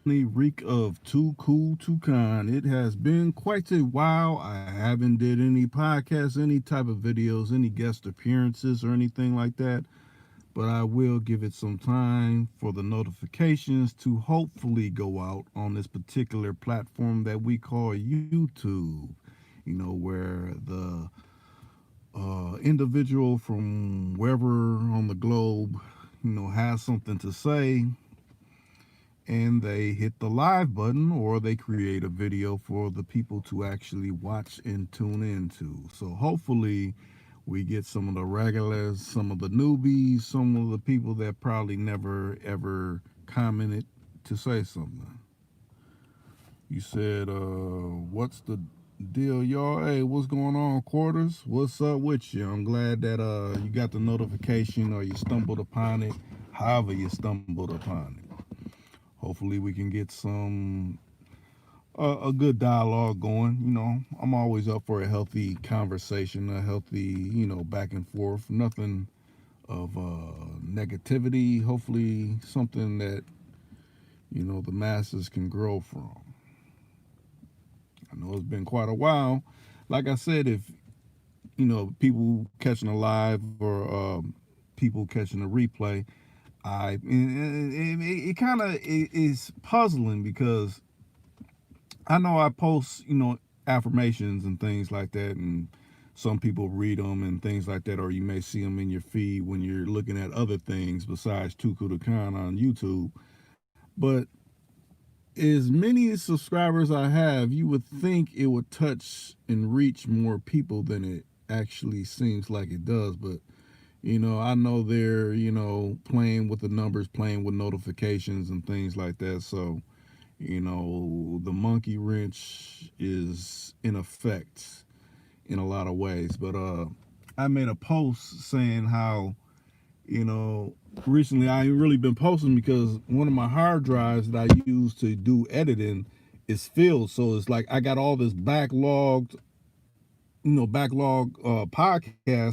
Reek of Too Cool Too Kind. It has been quite a while. I haven't did any podcasts, any type of videos, any guest appearances or anything like that. But I will give it some time for the notifications to hopefully go out on this particular platform that we call YouTube. Where the individual from wherever on the globe, has something to say and they hit the live button or they create a video for the people to actually watch and tune into. So hopefully we get some of the regulars, some of the newbies, some of the people that probably never ever commented to say something. You said, what's the deal, y'all? Hey, what's going on, Quarters? What's up with you? I'm glad that you got the notification or you stumbled upon it, however you stumbled upon it. Hopefully we can get some a good dialogue going. I'm always up for a healthy conversation, a healthy, back and forth. Nothing of negativity. Hopefully something that the masses can grow from. I know it's been quite a while. Like I said, if people catching a live or people catching a replay, it kind of is puzzling because I know I post, affirmations and things like that, and some people read them and things like that, or you may see them in your feed when you're looking at other things besides Tuku the Khan on YouTube. But as many subscribers I have, you would think it would touch and reach more people than it actually seems like it does. But I know they're playing with the numbers, playing with notifications and things like that. So the monkey wrench is in effect in a lot of ways. But I made a post saying how, you know, recently I ain't really been posting because one of my hard drives that I use to do editing is filled. So it's like I got all this podcast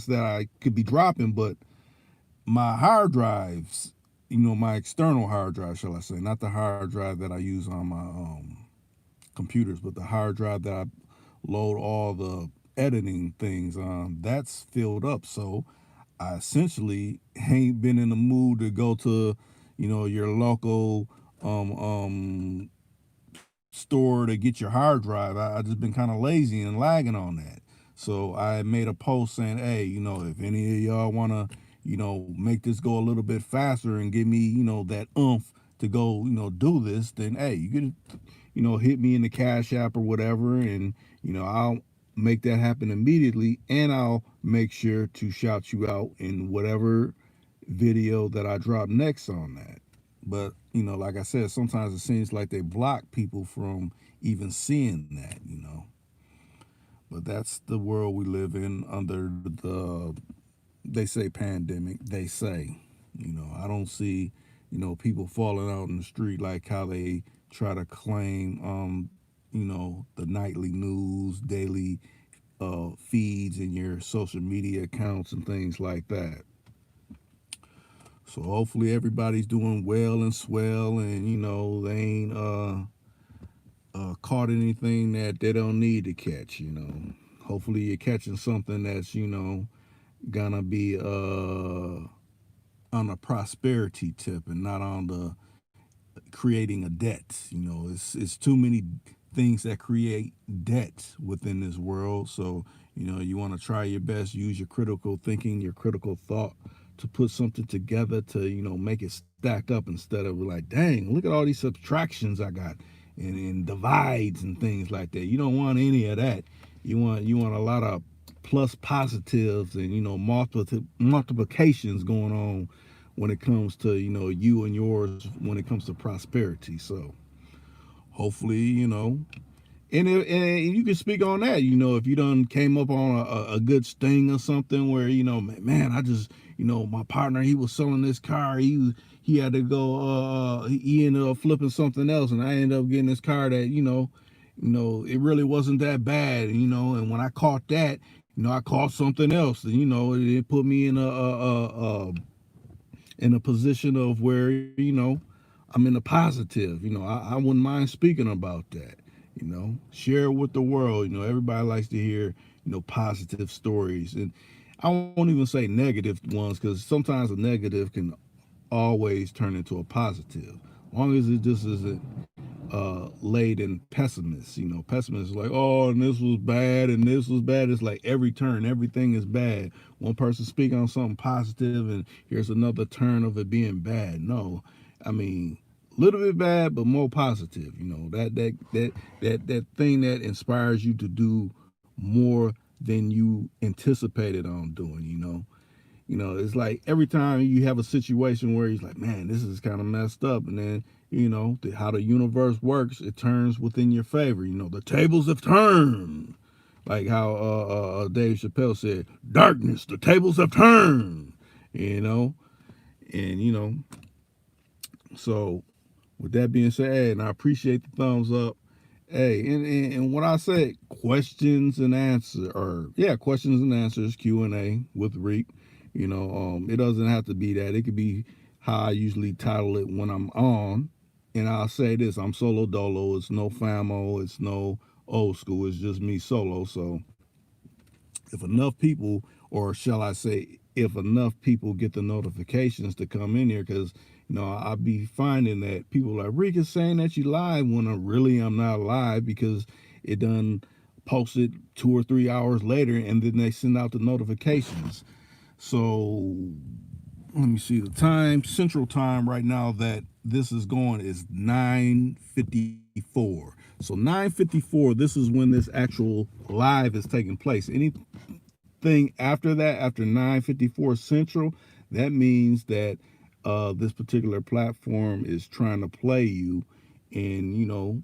that I could be dropping, but my hard drives, my external hard drive, shall I say, not the hard drive that I use on my computers, but the hard drive that I load all the editing things on, that's filled up. So I essentially ain't been in the mood to go to, your local store to get your hard drive. I just been kind of lazy and lagging on that. So I made a post saying, hey, if any of y'all want to, make this go a little bit faster and give me, that oomph to go, do this, then hey, you can, hit me in the Cash App or whatever, and I'll make that happen immediately, and I'll make sure to shout you out in whatever video that I drop next on that. But like I said, sometimes it seems like they block people from even seeing that. But that's the world we live in under the, they say, pandemic. They say, I don't see, people falling out in the street like how they try to claim, the nightly news, daily feeds in your social media accounts and things like that. So hopefully everybody's doing well and swell, and they ain't caught anything that they don't need to catch. Hopefully you're catching something that's gonna be on a prosperity tip and not on the creating a debt. It's too many things that create debt within this world. So you want to try your best, use your critical thinking, your critical thought to put something together to make it stack up instead of like, dang, look at all these subtractions I got and divides and things like that. You don't want any of that. You want a lot of plus positives and multiplications going on when it comes to you and yours when it comes to prosperity. So hopefully and you can speak on that. If you done came up on a good sting or something where man, I just my partner, he was selling this car. He had to go. He ended up flipping something else, and I ended up getting this car that it really wasn't that bad. And when I caught that, I caught something else. And it put me in a position of where I'm in the positive. I wouldn't mind speaking about that. Share it with the world. Everybody likes to hear, positive stories. And I won't even say negative ones because sometimes a negative can always turn into a positive. As long as it just isn't laid in pessimists. Pessimists like, oh, and this was bad and this was bad. It's like every turn, everything is bad. One person speaking on something positive, and here's another turn of it being bad. No, I mean, a little bit bad, but more positive. That thing that inspires you to do more than you anticipated on doing. It's like every time you have a situation where he's like, man, this is kind of messed up. And then, how the universe works, it turns within your favor. The tables have turned. Like how Dave Chappelle said, darkness, the tables have turned. You know, and, so with that being said, hey, and I appreciate the thumbs up. Hey, and what I said, questions and answers, or yeah, questions and answers, Q&A with Reek. It doesn't have to be that. It could be how I usually title it when I'm on. And I'll say this: I'm solo dolo. It's no famo. It's no old school. It's just me solo. So if enough people, or shall I say, if enough people get the notifications to come in here, because I'll be finding that people like Rick is saying that you live when I'm not live because it done posted 2 or 3 hours later, and then they send out the notifications. So let me see the time. Central time right now that this is going is 9:54. So 9:54. This is when this actual live is taking place. Anything after that, after 9:54 Central, that means that this particular platform is trying to play you, and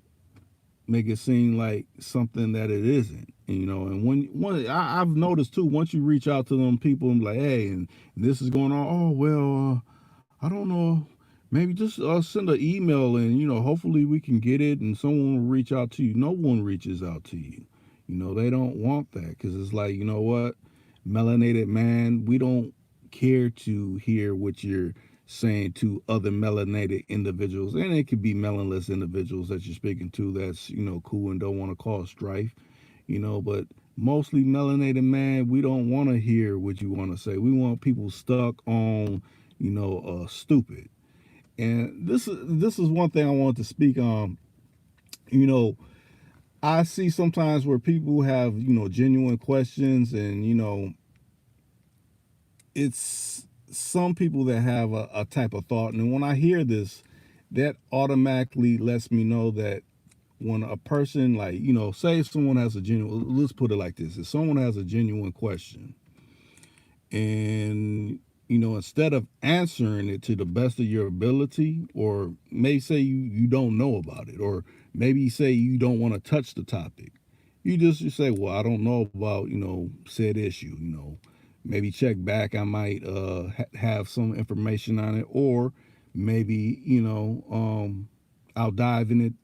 make it seem like something that it isn't. And I've noticed too, once you reach out to them people and be like, hey, and this is going on. Oh well, I don't know. Maybe just send an email, and hopefully we can get it, and someone will reach out to you. No one reaches out to you. They don't want that because it's like, what, melanated man, we don't care to hear what you're saying to other melanated individuals, and it could be melanless individuals that you're speaking to that's cool and don't want to cause strife, but mostly melanated man, we don't want to hear what you want to say. We want people stuck on stupid. And this is one thing I want to speak on. you know I see sometimes where people have genuine questions, and it's some people that have a type of thought, and when I hear this, that automatically lets me know that when a person, like, say if someone has a genuine, let's put it like this, if someone has a genuine question, and instead of answering it to the best of your ability, or maybe say you don't know about it, or maybe say you don't want to touch the topic, you say, well, I don't know about said issue, maybe check back, I might have some information on it, or maybe I'll dive in it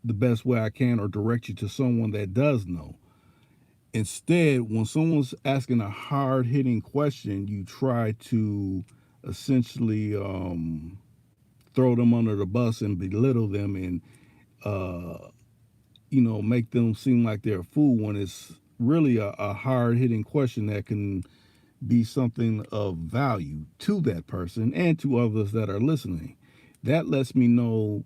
the best way I can, or direct you to someone that does know. Instead, when someone's asking a hard hitting question, you try to essentially throw them under the bus and belittle them, and uh, make them seem like they're a fool, when it's really a hard hitting question that can be something of value to that person and to others that are listening. That lets me know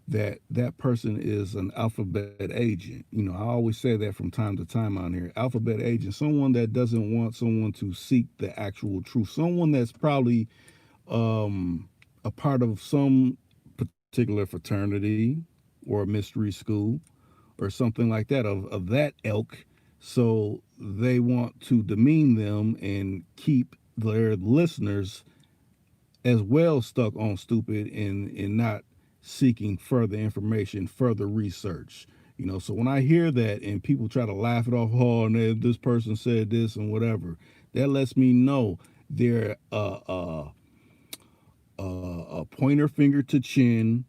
that that person is an alphabet agent. I always say that from time to time on here. Alphabet agent, someone that doesn't want someone to seek the actual truth, someone that's probably a part of some particular fraternity or a mystery school or something like that, of that ilk. So they want to demean them and keep their listeners as well stuck on stupid, and not seeking further information, further research. So when I hear that and people try to laugh it off, oh, and this person said this and whatever, that lets me know they're a pointer finger to chin,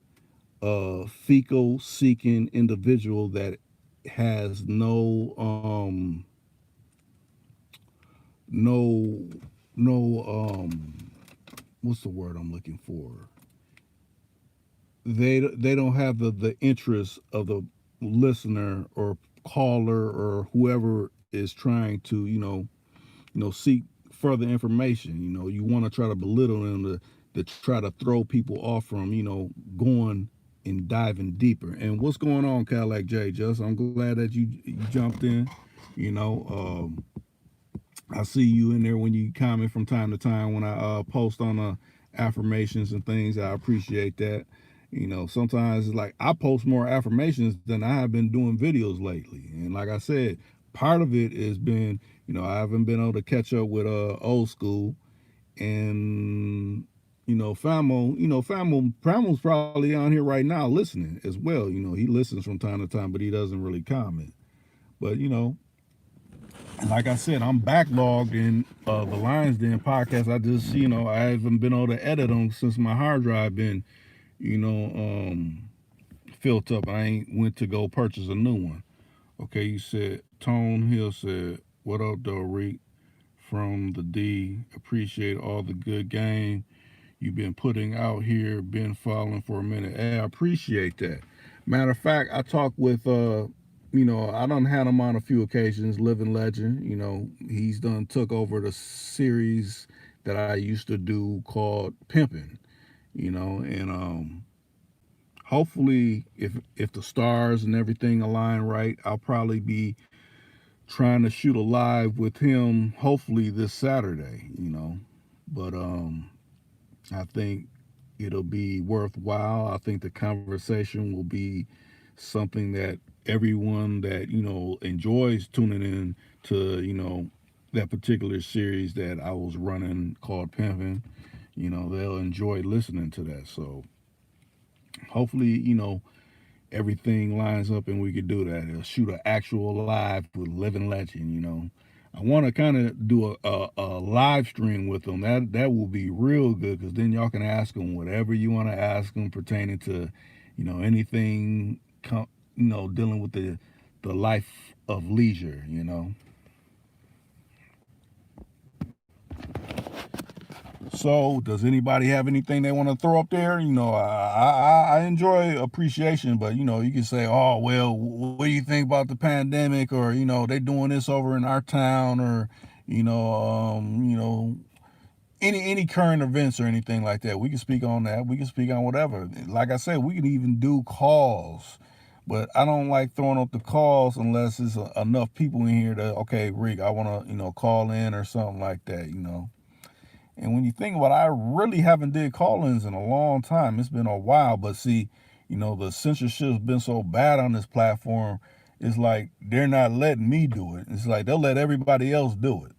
fecal seeking individual that has no no what's the word I'm looking for? they don't have the interest of the listener or caller or whoever is trying to seek further information. You want to try to belittle them to try to throw people off from going and diving deeper. And what's going on, Cadillac J? Just I'm glad that you jumped in. You know, I see you in there when you comment from time to time when I post on affirmations and things. I appreciate that. Sometimes it's like I post more affirmations than I have been doing videos lately. And like I said, part of it has been, I haven't been able to catch up with old school. And Famo's probably on here right now listening as well. He listens from time to time, but he doesn't really comment. But like I said, I'm backlogged in the Lions Den podcast. I just, I haven't been able to edit them since my hard drive been, you know, um, filled up. I ain't went to go purchase a new one. Okay, you said Tone Hill said, "What up, though, Reek?" From the D. Appreciate all the good game you've been putting out here. Been following for a minute. Hey, I appreciate that. Matter of fact, I talked with I done had him on a few occasions. Living Legend, he's done took over the series that I used to do called Pimpin'. And hopefully, if the stars and everything align right, I'll probably be trying to shoot a live with him. Hopefully this Saturday. But I think it'll be worthwhile. I think the conversation will be something that everyone that enjoys tuning in to that particular series that I was running called Pimpin'. They'll enjoy listening to that. So hopefully everything lines up and we could do that. It'll shoot an actual live with Living Legend. I want to kind of do a live stream with them. That will be real good because then y'all can ask them whatever you want to ask them pertaining to, anything, dealing with the life of leisure. So, does anybody have anything they want to throw up there? I enjoy appreciation, but you can say, oh well, what do you think about the pandemic, or they doing this over in our town, or you know, um, you know, any current events or anything like that. We can speak on that. We can speak on whatever. Like I said, we can even do calls. But I don't like throwing up the calls unless it's enough people in here to, okay, Rick, I want to, call in or something like that. And when you think about it, I really haven't did call-ins in a long time. It's been a while, but see, the censorship's been so bad on this platform. It's like they're not letting me do it. It's like they'll let everybody else do it,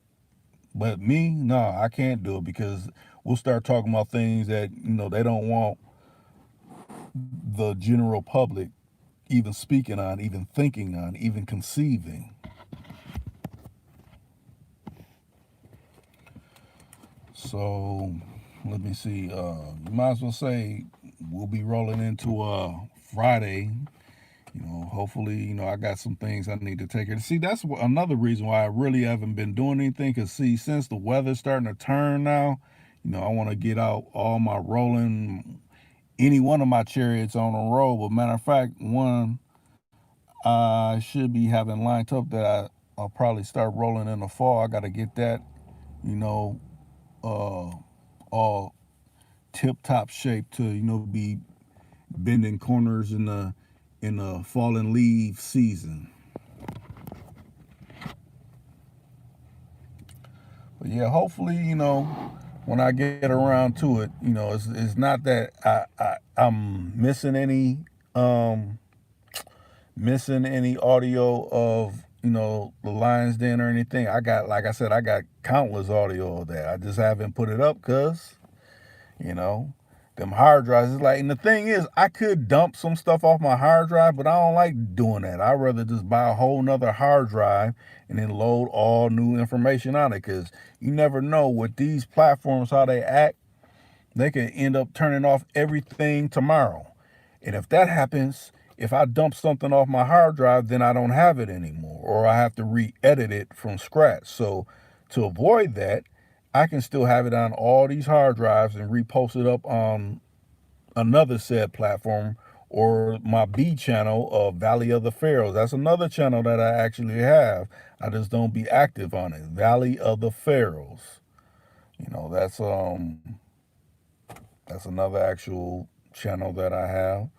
but me, no, I can't do it because we'll start talking about things that they don't want the general public even speaking on, even thinking on, even conceiving. So let me see. You might as well say we'll be rolling into Friday. Hopefully, I got some things I need to take care of. See, that's another reason why I really haven't been doing anything. Cause see, since the weather's starting to turn now, I want to get out all my rolling, any one of my chariots on the road. But matter of fact, one I should be having lined up that I'll probably start rolling in the fall. I got to get that, you know, uh, all tip top shape to be bending corners in the fallen leaf season. But yeah, hopefully when I get around to it, it's not that I'm um missing any audio of the Lions Den or anything. I got, like I said, I got countless audio of that. I just haven't put it up because you know them hard drives is like, and the thing is, I could dump some stuff off my hard drive, but I don't like doing that. I'd rather just buy a whole nother hard drive and then load all new information on it, because you never know with these platforms how they act. They can end up turning off everything tomorrow. And if that happens, if I dump something off my hard drive, then I don't have it anymore, or I have to re-edit it from scratch. So to avoid that, I can still have it on all these hard drives and repost it up on another said platform, or my B channel of Valley of the Pharaohs. That's another channel that I actually have. I just don't be active on it. Valley of the Pharaohs. That's another actual channel that I have.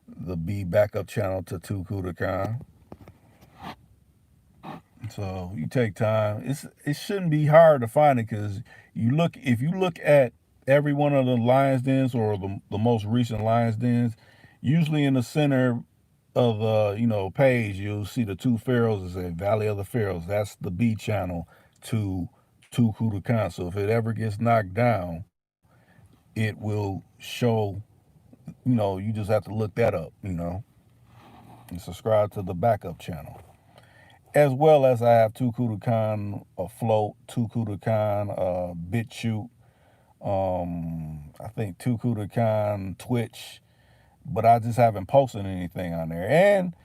The B backup channel to Tukudakan. So you take time. It shouldn't be hard to find it, because if you look at every one of the Lions Dens, or the most recent Lions Dens, usually in the center of the page, you'll see the two pharaohs that say Valley of the Pharaohs. That's the B channel to Kudakan. So if it ever gets knocked down, it will show. You just have to look that up. And subscribe to the backup channel. As well as I have Tukudakan Afloat, Tukudakan BitChute, I think Tukudakan Twitch, but I just haven't posted anything on there. And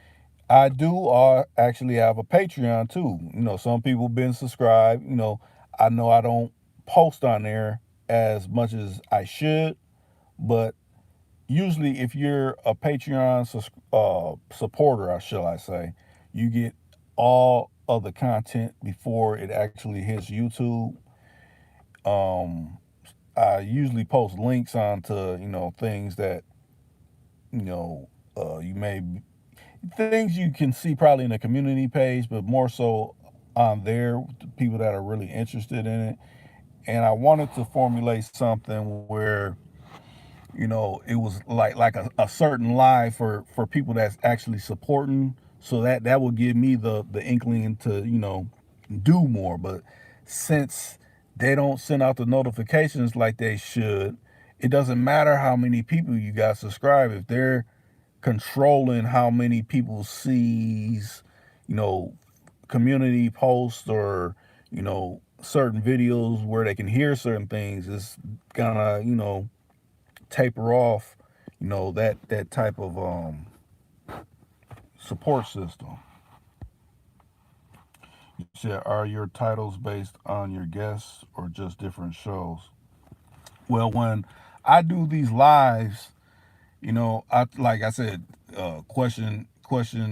I do actually have a Patreon too. Some people been subscribed. I know I don't post on there as much as I should, but usually if you're a Patreon supporter, shall I say, you get all of the content before it actually hits YouTube. I usually post links onto things that you may things you can see probably in the community page, but more so on there, people that are really interested in it. And I wanted to formulate something where it was like a certain live for people that's actually supporting, so that will give me the inkling to do more. But since they don't send out the notifications like they should, it doesn't matter how many people you got subscribed. If they're controlling how many people sees you know community posts, or certain videos where they can hear certain things, it's gonna taper off that type of support system. You said, are your titles based on your guests or just different shows? Well, when I do these lives, I like I said, question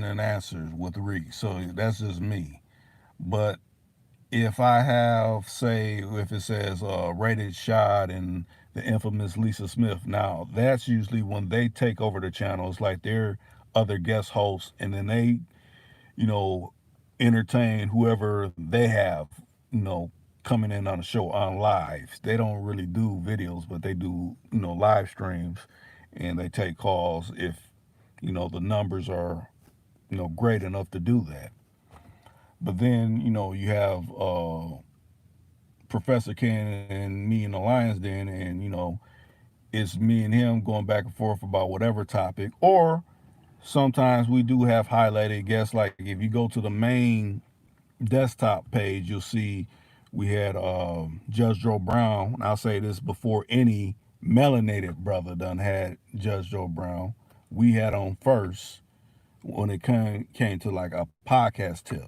and answers with Reek. So that's just me. But if I have, say, if it says Rated Shot and the infamous Lisa Smith, now that's usually when they take over the channels, like their other guest hosts, and then they, you know, entertain whoever they have, you know, coming in on the show on live. They don't really do videos, but they do, live streams, and they take calls if, the numbers are, great enough to do that. But then, you have Professor Ken and me in the Lions Den, and it's me and him going back and forth about whatever topic. Or sometimes we do have highlighted guests. Like if you go to the main desktop page, you'll see we had Judge Joe Brown. I'll say this before any melanated brother done had Judge Joe Brown. We had on first when it came to like a podcast tip.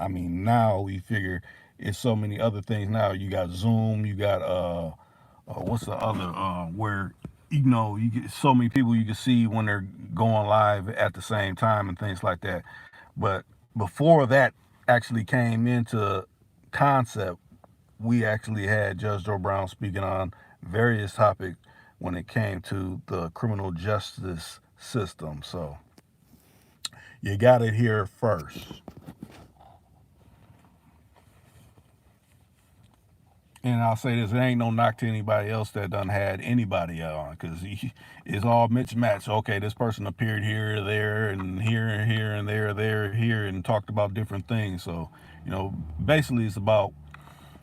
I mean, now we figure it's so many other things. Now you got Zoom, you got what's the other where you get so many people you can see when they're going live at the same time and things like that. But before that actually came into concept, we actually had Judge Joe Brown speaking on various topics when it came to the criminal justice system. So you got it here first. And I'll say this: it ain't no knock to anybody else that done had anybody on, because it's all mismatched. Okay, this person appeared here, there, and here, and here, and there, here, and talked about different things. So, basically, it's about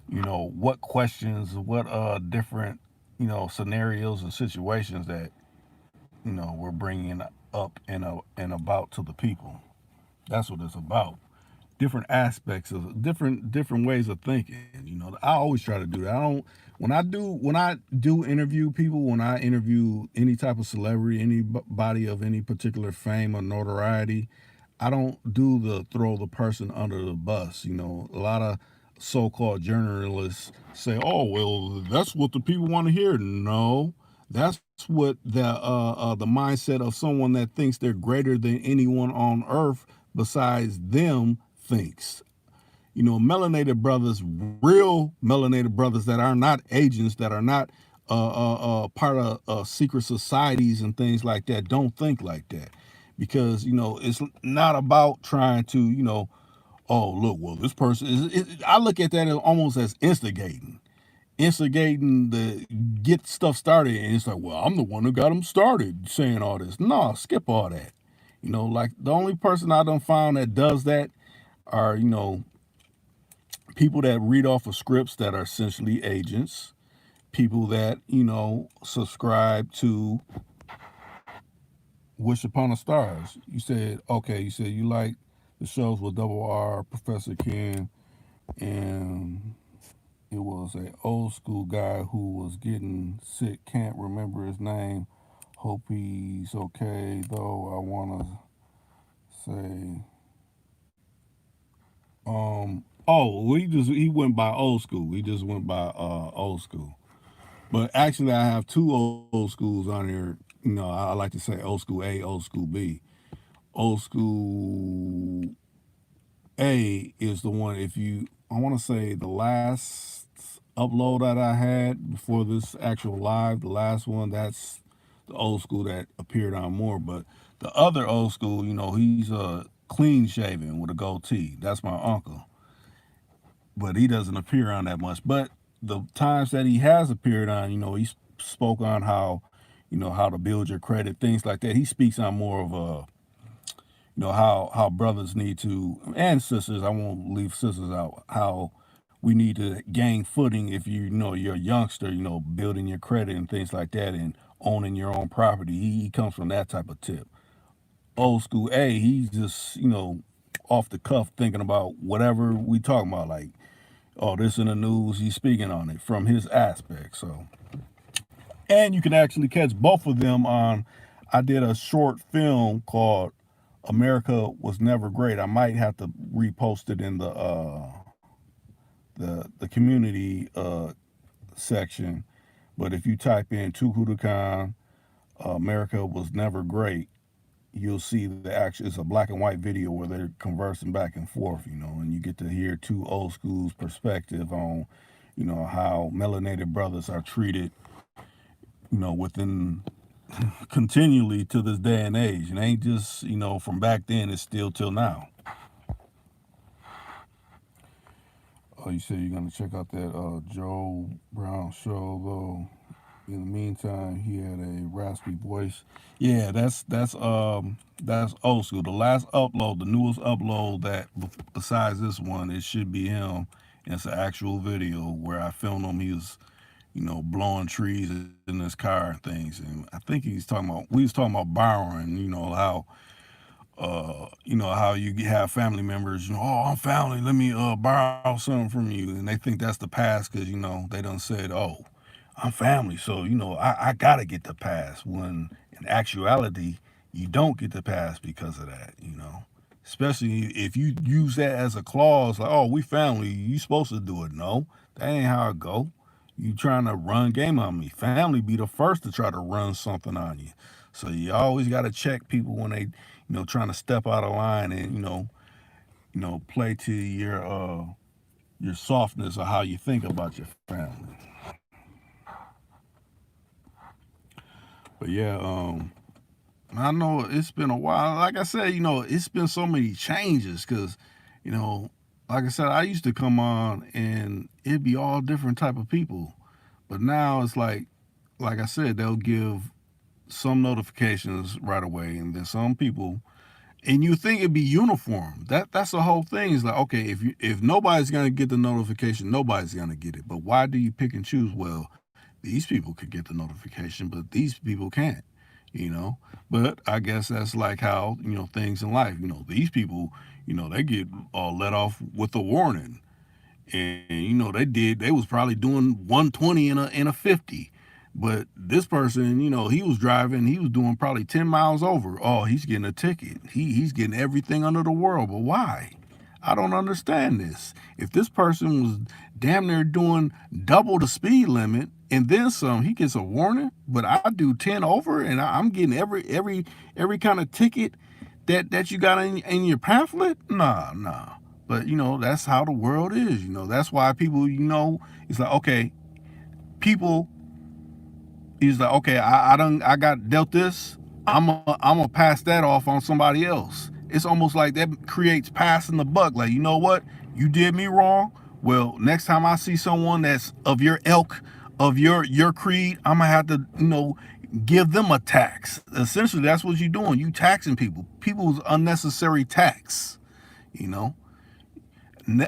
what questions, what different scenarios and situations that we're bringing up and about to the people. That's what it's about. Different aspects of different ways of thinking. I always try to do that. I don't when I do interview people, when I interview any type of celebrity, anybody of any particular fame or notoriety, I don't do the throw the person under the bus. A lot of so-called journalists say, "Oh, well, that's what the people want to hear." No, That's what the mindset of someone that thinks they're greater than anyone on earth besides them thinks. Melanated brothers, real melanated brothers that are not agents, that are not part of secret societies and things like that, don't think like that. Because, it's not about trying to, oh, look, well, this person I look at that as almost as instigating to get stuff started. And it's like, well, I'm the one who got them started saying all this. No, skip all that. Like the only person I done found that does that are, people that read off of scripts that are essentially agents, people that, subscribe to Wish Upon the Stars. You said, okay, you said you like the shows with Double R, Professor Ken, and it was a old school guy who was getting sick. Can't remember his name. Hope he's okay, though. I want to say, he went by old school. He just went by old school. But actually, I have two old schools on here. I like to say old school A, old school B. Old school A is the one, I want to say the last upload that I had before this actual live, the last one, that's the old school that appeared on more. But the other old school, he's clean shaven with a goatee. That's my uncle. But he doesn't appear on that much. But the times that he has appeared on, he spoke on how to build your credit, things like that. He speaks on more of a, how brothers need to, and sisters, I won't leave sisters out, how we need to gain footing if you're a youngster, building your credit and things like that and owning your own property. He comes from that type of tip. Old school A, he's just, off the cuff thinking about whatever we talking about, like, oh, this in the news, he's speaking on it from his aspect. So, and you can actually catch both of them on, I did a short film called America Was Never Great. I might have to repost it in the community section. But if you type in Tukudukan, America Was Never Great, you'll see the actual, it's a black and white video where they're conversing back and forth, and you get to hear two old schools perspective on, how melanated brothers are treated, within continually to this day and age. It ain't just, from back then, it's still till now. Oh, you said you're gonna check out that Joe Brown show though. In the meantime, he had a raspy voice. Yeah, that's old school. The last upload, the newest upload that besides this one, it should be him. And it's an actual video where I filmed him. He was, blowing trees in his car and things. And I think we was talking about borrowing. How you have family members, oh, I'm family, let me borrow something from you. And they think that's the pass because, they done said, oh, I'm family. So, I got to get the pass. When in actuality, you don't get the pass because of that. Especially if you use that as a clause, like, oh, we family, you supposed to do it. No, that ain't how it go. You trying to run game on me. Family be the first to try to run something on you. So you always got to check people when they, trying to step out of line and, play to your softness or how you think about your family. But yeah, I know it's been a while. Like I said, it's been so many changes because, like I said, I used to come on and it'd be all different type of people. But now it's like I said, they'll give some notifications right away, and then some people, and you think it'd be uniform. That's the whole thing. Is like, okay, if nobody's gonna get the notification, nobody's gonna get it. But why do you pick and choose? Well, these people could get the notification, but these people can't. But I guess that's like how things in life. These people, they get let off with a warning, and they was probably doing 120 in a 50. But this person, he was driving, he was doing probably 10 miles over. Oh, he's getting a ticket. He's getting everything under the world. But why? I don't understand this. If this person was damn near doing double the speed limit and then some, he gets a warning, but I do 10 over and I'm getting every kind of ticket that you got in your pamphlet? Nah. But that's how the world is. That's why people, it's like, okay, people, he's like, okay, I got dealt this. I'm gonna pass that off on somebody else. It's almost like that creates passing the buck. Like, you know what? You did me wrong. Well, next time I see someone that's of your ilk, of your creed, I'm gonna have to, give them a tax. Essentially, that's what you're doing. You taxing people. People's unnecessary tax. You know,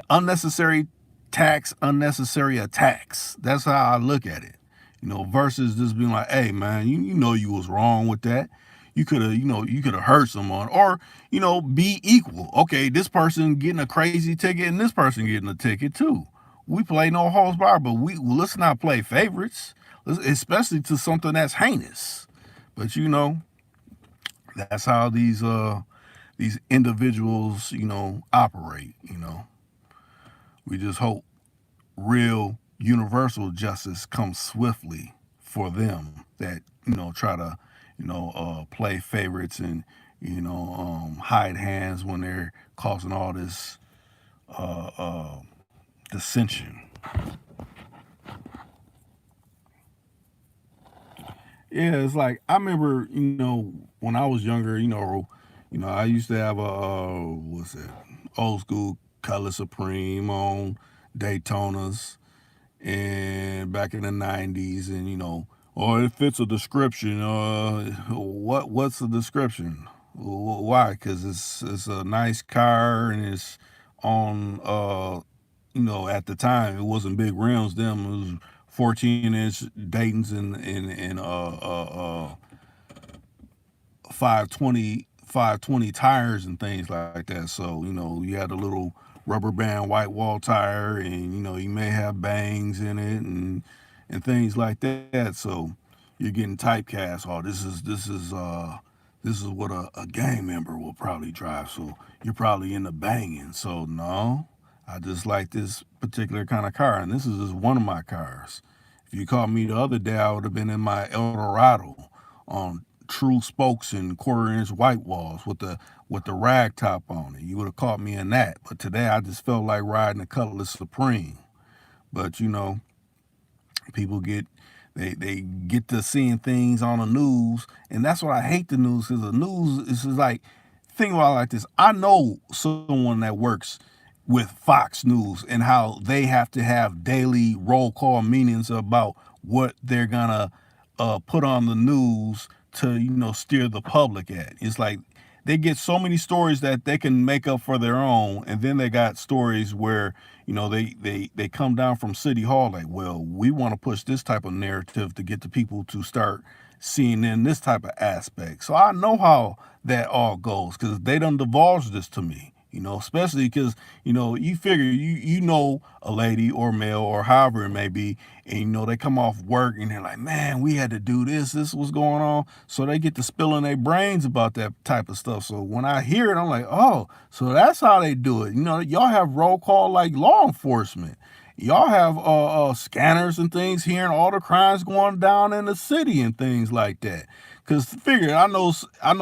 unnecessary tax, unnecessary attacks. That's how I look at it. Versus just being like, hey man, you know you was wrong with that. You could have hurt someone, or be equal. Okay, this person getting a crazy ticket and this person getting a ticket too. We play no holds barred, but let's not play favorites, especially to something that's heinous. But that's how these individuals operate. We just hope real universal justice comes swiftly for them that try to play favorites and hide hands when they're causing all this uh, uh, dissension. Yeah, it's like I remember when I was younger, I used to have a what's that old school Color Supreme on Daytonas and back in the 90s, and or it fits a description. What's the description? Why? Because it's a nice car and it's on at the time it wasn't big rims. Them it was 14-inch Dayton's and 520 tires and things like that. So you had a little rubber band white wall tire, and you may have bangs in it and things like that. So you're getting typecast. Oh, this is what a gang member will probably drive. So you're probably into banging. So no, I just like this particular kind of car, and this is just one of my cars. If you caught me the other day, I would have been in my Eldorado on true spokes and quarter-inch white walls with the rag top on it. You would have caught me in that. But today I just felt like riding a Cutlass Supreme. But people they get to seeing things on the news, and that's what I hate the news, because the news is just like, think about it like this. I know someone that works with Fox News and how they have to have daily roll call meetings about what they're gonna put on the news to steer the public at. It's like they get so many stories that they can make up for their own, and then they got stories where they come down from City Hall like, well, we want to push this type of narrative to get the people to start seeing in this type of aspect. So I know how that all goes, because they done divulged this to me. Especially because you figure a lady or male or however it may be, and they come off work and they're like, man, we had to do this was going on. So they get to spilling their brains about that type of stuff. So when I hear it, I'm like, oh, so that's how they do it. Y'all have roll call like law enforcement. Y'all have scanners and things, hearing all the crimes going down in the city and things like that. Cause figure, I know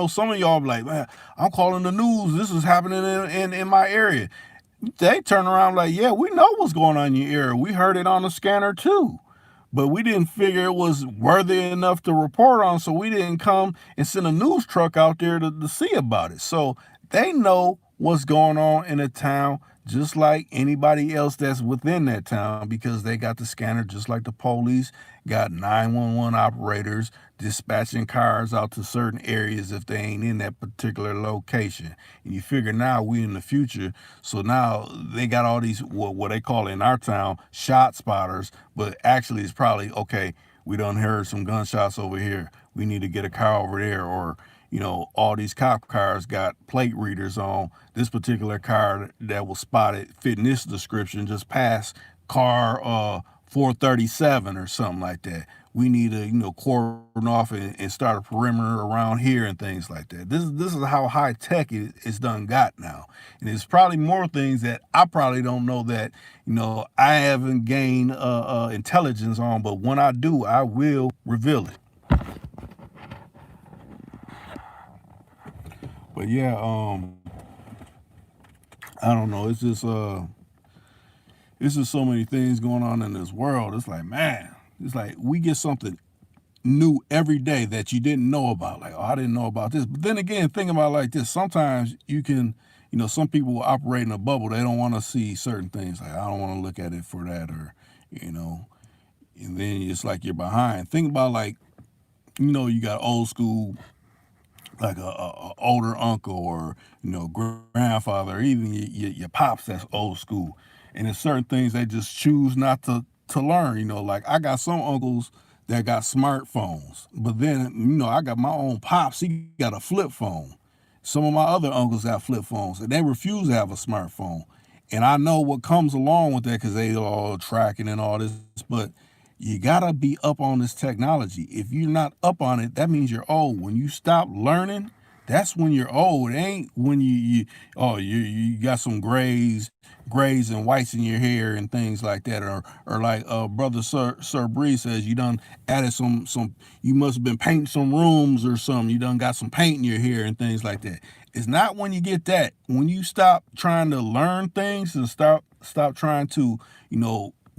some of y'all be like, man, I'm calling the news. This is happening in my area. They turn around like, yeah, we know what's going on in your area. We heard it on the scanner too, but we didn't figure it was worthy enough to report on, so we didn't come and send a news truck out there to see about it. So they know what's going on in a town just like anybody else that's within that town, because they got the scanner just like the police got 911 operators dispatching cars out to certain areas if they ain't in that particular location. And you figure now we in the future, so now they got all these what they call in our town shot spotters, but actually it's probably, okay, we done heard some gunshots over here, we need to get a car over there. Or all these cop cars got plate readers on. This particular car that was spotted fitting this description just passed car 437 or something like that. we need to, cordon off and start a perimeter around here and things like that. This is how high tech it's done got now, and it's probably more things that I probably don't know that I haven't gained intelligence on, but when I do, I will reveal it. But yeah, I don't know. It's just so many things going on in this world. It's like, man, it's like we get something new every day that you didn't know about. Like, oh, I didn't know about this. But then again, think about it like this. Sometimes you can, some people will operate in a bubble. They don't want to see certain things. Like, I don't want to look at it for that, or, and then it's like you're behind. Think about like, you got old school, like a older uncle, or grandfather, or even your pops that's old school, and there's certain things they just choose not to learn. Like I got some uncles that got smartphones, but then I got my own pops. He got a flip phone. Some of my other uncles got flip phones, and they refuse to have a smartphone. And I know what comes along with that because they all tracking and all this, but you gotta be up on this technology. If you're not up on it, that means you're old. When you stop learning, that's when you're old. It ain't when you got some grays and whites in your hair and things like that, or like brother Sir Bree says, you done added some. You must have been painting some rooms or something. You done got some paint in your hair and things like that. It's not when you get that. When you stop trying to learn things and stop trying to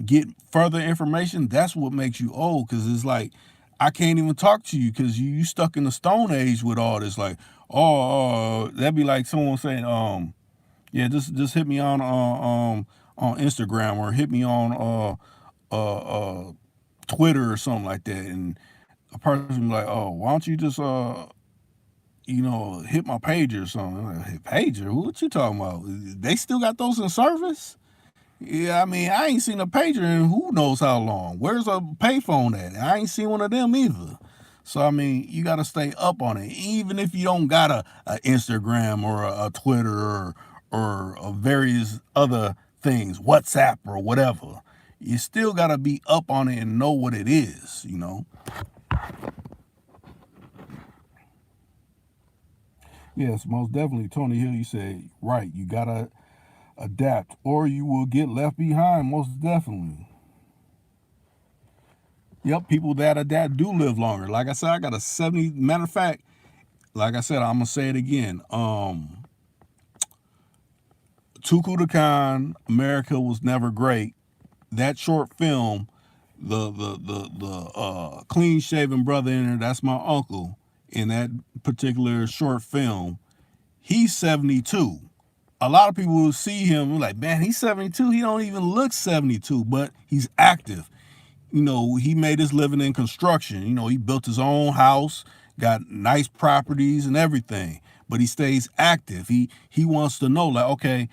get further information, that's what makes you old. Because it's like I can't even talk to you because you stuck in the Stone Age with all this. Like, that'd be like someone saying, yeah, just hit me on Instagram, or hit me on Twitter or something like that, and a person be like, oh, why don't you just hit my pager or something? I'm like, hey, pager? What you talking about? They still got those in service? Yeah, I mean, I ain't seen a pager in who knows how long. Where's a payphone at? I ain't seen one of them either. So I mean, you got to stay up on it, even if you don't got a Instagram or a Twitter or various other things, WhatsApp or whatever. You still got to be up on it and know what it is. Yes, most definitely, Tony Hill. You said right. You gotta adapt, or you will get left behind. Most definitely. Yep, people that adapt do live longer. Like I said, I got a 70. Matter of fact, like I said, I'm gonna say it again. Tuku Khan, America Was Never Great. That short film, the clean shaven brother in there, that's my uncle. In that particular short film, he's 72. A lot of people will see him like, man, he's 72. He don't even look 72, but he's active. He made his living in construction. He built his own house, got nice properties and everything, but he stays active. He wants to know, like, okay,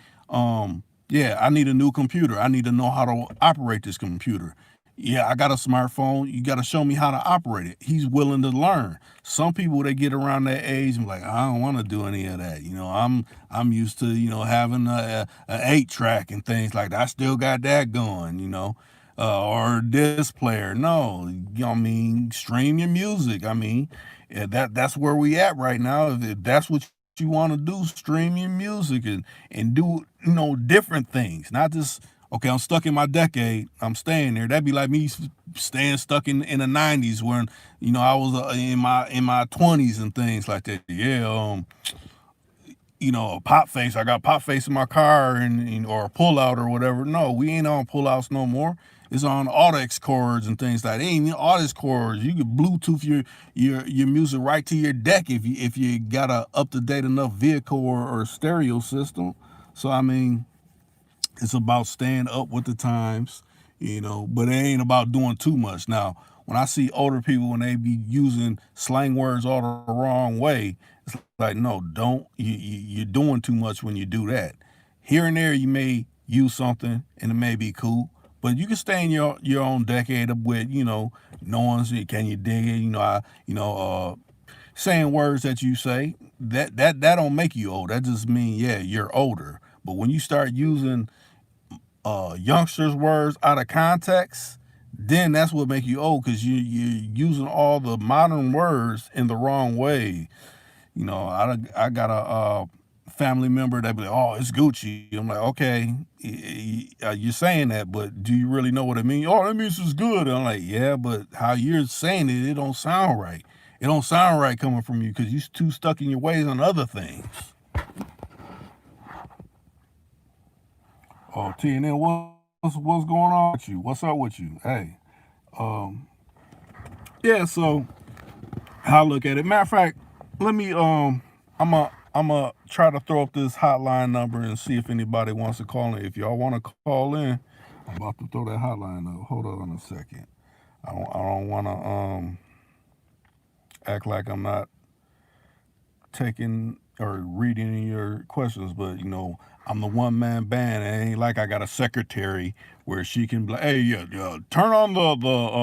yeah, I need a new computer. I need to know how to operate this computer. Yeah, I got a smartphone. You got to show me how to operate it. He's willing to learn. Some people, they get around that age and like, I don't want to do any of that. I'm used to having a 8-track and things like that. I still got that going. Or this player. No, I mean, stream your music. I mean, yeah, that's where we at right now. If that's what you want to do, stream your music and do different things, not just, okay, I'm stuck in my decade, I'm staying there. That'd be like me staying stuck in the 90s when I was in my 20s and things like that. Yeah, pop face. I got pop face in my car and or a pull out or whatever. No, we ain't on pull outs no more. It's on aux cords and things like that. It ain't even aux cords. You can Bluetooth your music right to your deck if you got a up to date enough vehicle or stereo system. So I mean, it's about staying up with the times, but it ain't about doing too much. Now, when I see older people, when they be using slang words all the wrong way, it's like, no, don't. You're doing too much when you do that. Here and there, you may use something and it may be cool, but you can stay in your own decade up with, knowing, can you dig it? Saying words that you say, that don't make you old. That just means, yeah, you're older. But when you start using youngsters' words out of context, then that's what make you old because you're using all the modern words in the wrong way. You know, I got a family member that be like, oh, it's Gucci. I'm like, okay, you're saying that, but do you really know what it means? Oh, that means it's good. I'm like, yeah, but how you're saying it, it don't sound right. It don't sound right coming from you because you're too stuck in your ways on other things. Oh, T, and then what's going on with you? What's up with you? Hey, um, yeah. So I look at it. Matter of fact, let me I'm a try to throw up this hotline number and see if anybody wants to call in. If y'all want to call in, I'm about to throw that hotline up. Hold on a second. I don't want to act like I'm not taking or reading your questions, but I'm the one man band. It ain't like I got a secretary where she can be like, hey, yeah, turn on the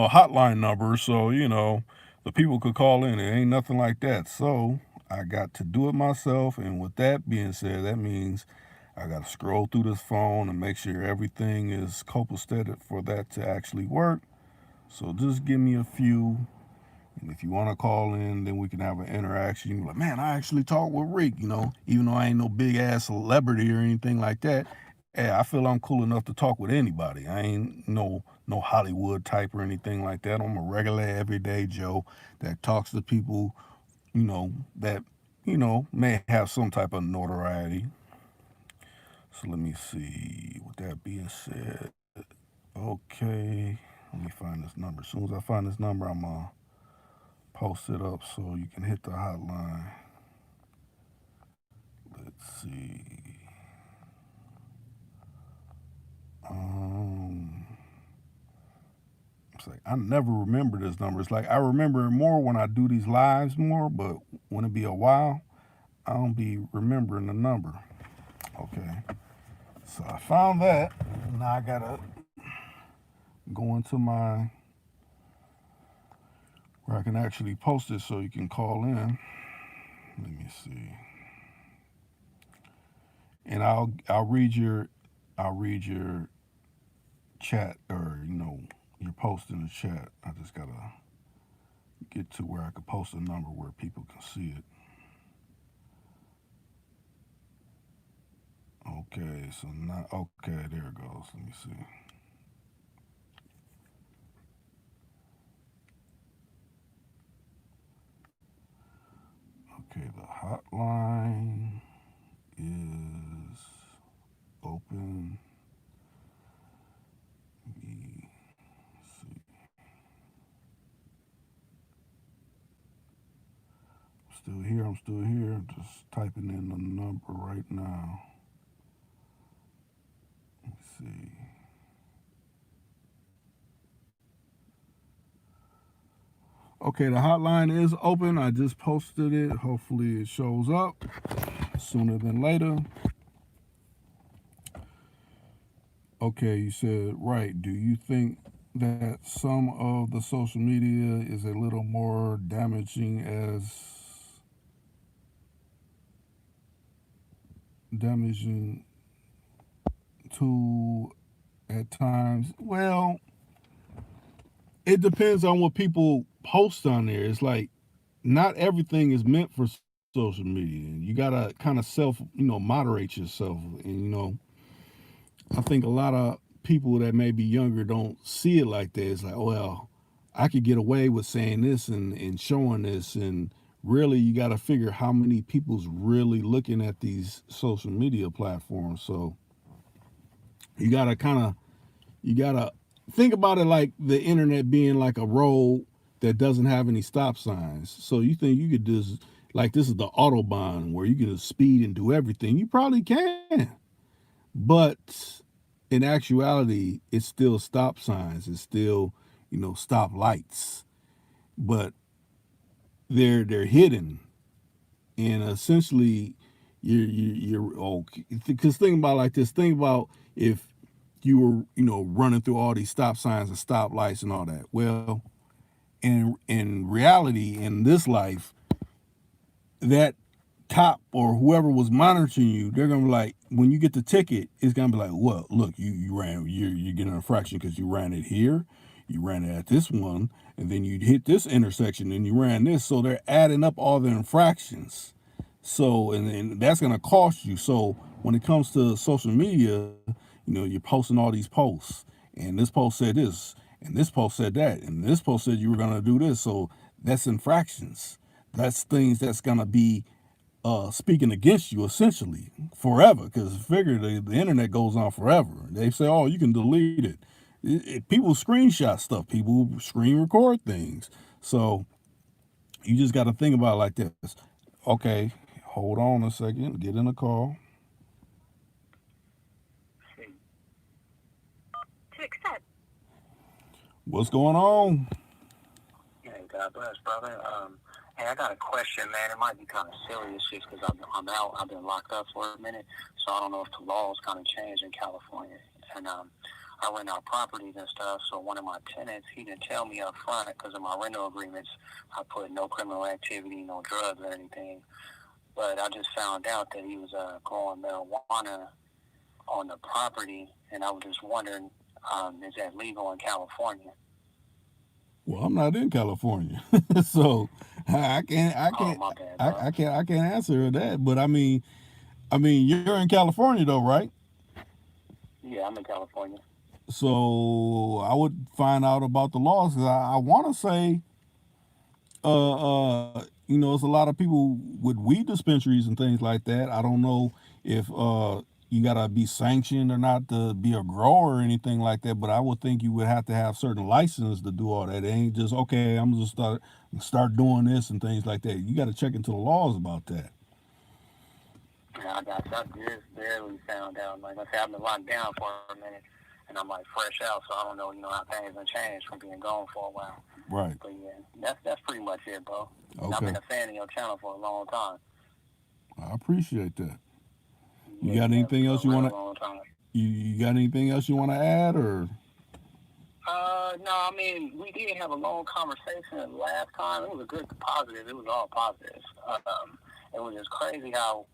hotline number so the people could call in. It ain't nothing like that. So I got to do it myself. And with that being said, that means I got to scroll through this phone and make sure everything is copacetic for that to actually work. So just give me a few, and if you want to call in, then we can have an interaction. You're like, man, I actually talked with Reek, even though I ain't no big ass celebrity or anything like that. Hey, I feel I'm cool enough to talk with anybody. I ain't no Hollywood type or anything like that. I'm a regular everyday Joe that talks to people, that, may have some type of notoriety. So let me see. With that being said, okay, let me find this number. As soon as I find this number, I'm post it up so you can hit the hotline. Let's see. Um, it's like I never remember this number. It's like I remember it more when I do these lives more, but when it be a while, I don't be remembering the number. Okay. So I found that. Now I gotta go into my where I can actually post it so you can call in. Let me see. And I'll read your chat or your post in the chat. I just gotta get to where I could post a number where people can see it. Okay, so now okay, there it goes. Let me see. Okay, the hotline is open. Let me see. Still here. I'm still here. Just typing in the number right now. Let's see. Okay, the hotline is open. I just posted it. Hopefully, it shows up sooner than later. Okay, you said, right. Do you think that some of the social media is a little more damaging to at times? Well, it depends on what people post on there. It's like not everything is meant for social media. You gotta kind of moderate yourself. And I think a lot of people that may be younger don't see it like that. It's like, oh, well, I could get away with saying this and showing this. And really, you got to figure how many people's really looking at these social media platforms. So you got to think about it like the internet being like a road that doesn't have any stop signs. So you think you could just, like, this is the Autobahn where you can just speed and do everything. You probably can. But in actuality, it's still stop signs. It's still, stop lights. But they're hidden, and essentially, you're okay. Because think about it like this. Think about if you were, running through all these stop signs and stop lights and all that. Well, in reality, in this life, that cop or whoever was monitoring you, they're gonna be like, when you get the ticket, it's gonna be like, well, look, you ran, you're getting an infraction because you ran it here. you ran it at this one, and then you hit this intersection, and you ran this. So they're adding up all the infractions. So, and that's going to cost you. So when it comes to social media, you're posting all these posts, and this post said this, and this post said that, and this post said you were going to do this. So that's infractions. That's things that's going to be speaking against you essentially forever, because figure the internet goes on forever. They say, oh, you can delete it. People screenshot stuff, people screen record things. So you just got to think about it like this. Okay, hold on a second, get in a call. To accept. What's going on? Hey, God bless, brother. Hey, I got a question, man. It might be kind of silly. It's just because I'm out. I've been locked up for a minute, so I don't know if the laws kind of changed in California. And I rent out properties and stuff. So one of my tenants, he didn't tell me up front because in my rental agreements, I put no criminal activity, no drugs or anything. But I just found out that he was growing marijuana on the property, and I was just wondering, is that legal in California? Well, I'm not in California, so I can't, I Oh, can't, my bad, bro. I can't answer that. But I mean, you're in California though, right? Yeah, I'm in California. So I would find out about the laws. 'Cause I want to say, it's a lot of people with weed dispensaries and things like that. I don't know if you gotta be sanctioned or not to be a grower or anything like that. But I would think you would have to have certain license to do all that. It ain't just okay. I'm just start doing this and things like that. You got to check into the laws about that. Yeah, I just barely found out. Like I said, I've been locked down for a minute, and I'm like fresh out, so I don't know, how things have changed from being gone for a while. Right. But yeah, that's pretty much it, bro. And I've Okay. been a fan of your channel for a long time. I appreciate that. You Yeah, got yeah, anything for else a you real want to long time. you got anything else you want to add or? No, I mean, we did have a long conversation last time. It was a good positive. It was all positive. It was just crazy how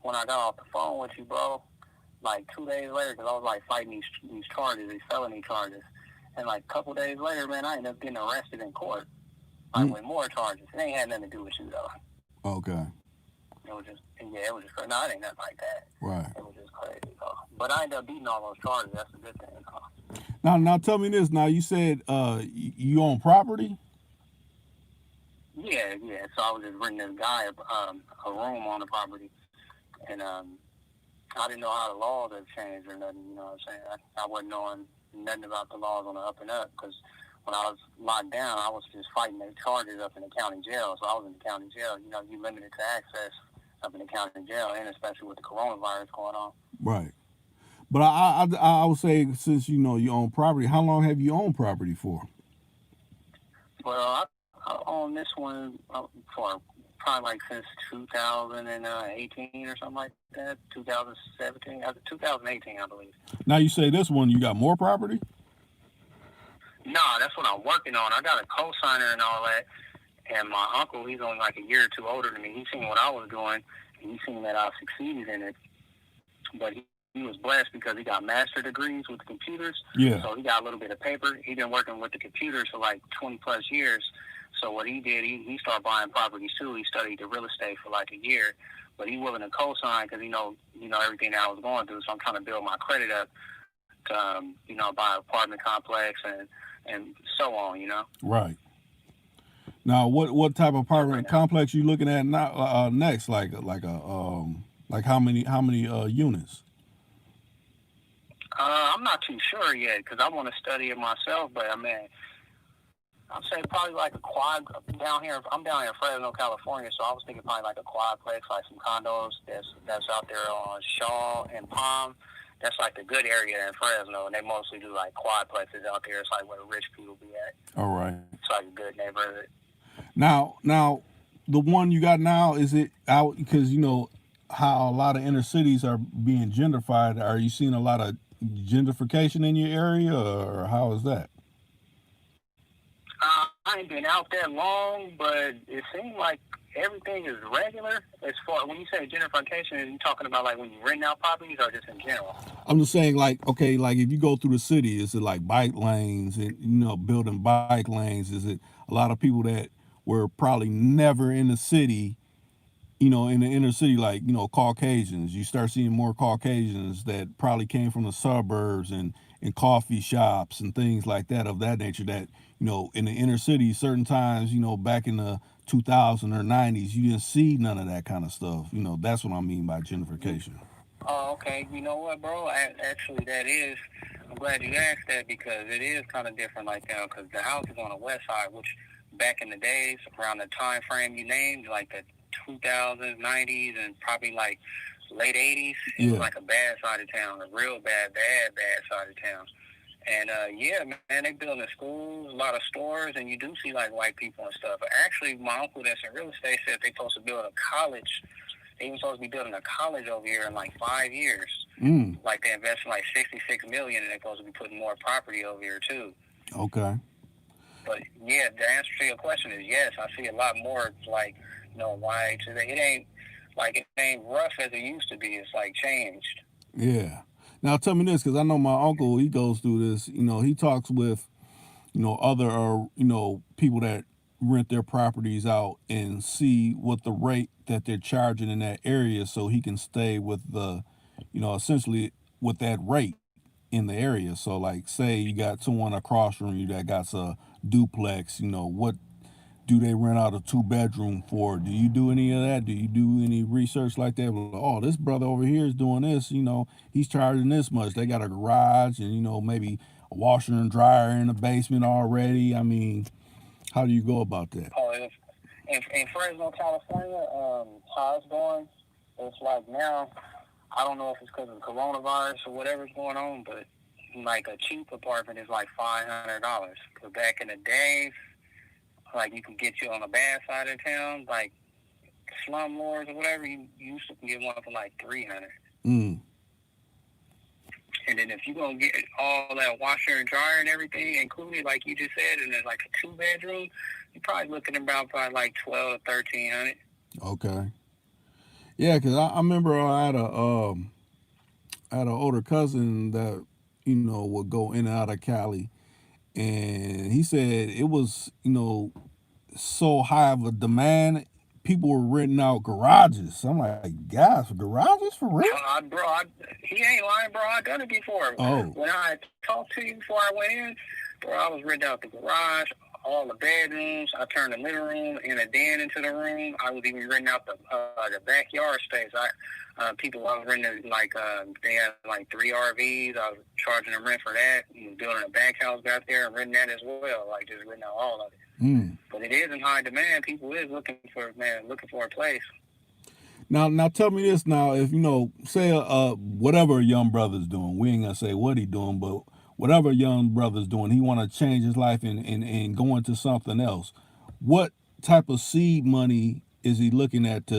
when I got off the phone with you, bro, like 2 days later, because I was like fighting these charges, these felony charges, and like a couple days later, man, I ended up getting arrested in court, like Mm, with more charges. It ain't had nothing to do with you though. okay. It was just, yeah, it was just crazy. No, it ain't nothing like that. Right. It was just crazy though. But I ended up beating all those charges. That's a good thing though. Now tell me this. Now you said you own property. Yeah, yeah. So I was just renting this guy a room on the property, and I didn't know how the laws had changed or nothing. You know what I'm saying? I wasn't knowing nothing about the laws on the up and up because when I was locked down, I was just fighting the charges up in the county jail. So I was in the county jail. You limited to access up in the county jail, and especially with the coronavirus going on. Right. But I would say since you own property, how long have you owned property for? Well, I own this one for probably like since 2018 or something like that. 2017, 2018, I believe. Now you say this one you got more property. No, that's what I'm working on. I got a co-signer and all that. And my uncle, he's only like a year or two older than me. He seen what I was doing, and he seen that I succeeded in it. But he was blessed because he got master degrees with computers. Yeah. So he got a little bit of paper. He's been working with the computers for like 20 plus years. So what he did, he started buying properties too. He studied the real estate for like a year, but he willing to co-sign because he know everything that I was going through. So I'm trying to build my credit up to buy an apartment complex and so on. Right. Now what type of apartment complex you looking at now next? Like how many units? I'm not too sure yet because I want to study it myself. But I mean, I'd say probably like a quad down here. I'm down here in Fresno, California, so I was thinking probably like a quadplex, like some condos that's out there on Shaw and Palm. That's like the good area in Fresno, and they mostly do like quadplexes out there. It's like where the rich people be at. All right. It's like a good neighborhood. Now, the one you got now, is it out because how a lot of inner cities are being gentrified? Are you seeing a lot of gentrification in your area, or how is that? I ain't been out that long, but it seemed like everything is regular as far when you say gentrification? Are you talking about like when you rent out properties or just in general? I'm just saying, like, okay, like if you go through the city, is it like bike lanes and building bike lanes? Is it a lot of people that were probably never in the city, in the inner city, like Caucasians? You start seeing more Caucasians that probably came from the suburbs and coffee shops and things like that of that nature. That in the inner city, certain times, back in the 2000s or 90s, you didn't see none of that kind of stuff. That's what I mean by gentrification. Oh, okay. You know what, bro? Actually, that is. I'm glad you asked that because it is kind of different like that. Because the house is on the west side, which back in the days, around the time frame you named, like the 2000s, 90s, and probably like late 80s, it was Yeah. like a bad side of town, a real bad side of town. And yeah, man, they building schools, a lot of stores, and you do see like white people and stuff. Actually, my uncle that's in real estate said they supposed to build a college. They were supposed to be building a college over here in like 5 years. Mm. Like they invested like 66 million, and they're supposed to be putting more property over here too. Okay. But yeah, the answer to your question is yes. I see a lot more like whites. It ain't rough as it used to be. It's like changed. Yeah. Now tell me this, because I know my uncle. He goes through this. He talks with other people that rent their properties out and see what the rate that they're charging in that area, so he can stay with the, essentially with that rate in the area. So like, say you got someone across from you that got a duplex. What do they rent out a 2 bedroom for? Do you do any of that? Do you do any research like that? Like, oh, this brother over here is doing this. He's charging this much. They got a garage and maybe a washer and dryer in the basement already. I mean, how do you go about that? Oh, in Fresno, California, how it's going, it's like now. I don't know if it's because of coronavirus or whatever's going on, but like a cheap apartment is like $500. Because back in the days, like you could get you on the bad side of town, like slumlords or whatever, you used to get one for like 300. Mm. And then if you're gonna get all that washer and dryer and everything included, like you just said, and it's like a 2 bedroom, you're probably looking about probably like 12 to 1300. Okay. Yeah, because I remember I had an older cousin that would go in and out of Cali, and he said it was so high of a demand, people were renting out garages. I'm like, guys, garages for real? He ain't lying, bro. I done it before. Oh. When I talked to you before I went in, bro, I was renting out the garage, all the bedrooms. I turned the living room and a den into the room. I was even renting out the backyard space. I was renting like they had like 3 RVs. I was charging them rent for that. And building a back house back there and renting that as well. Like just renting out all of it. Mm. But it is in high demand. People is looking for a place. Now tell me this. Now, if say whatever a young brother's doing, we ain't gonna say what he doing, but whatever a young brother's doing, he want to change his life and go into something else. What type of seed money is he looking at to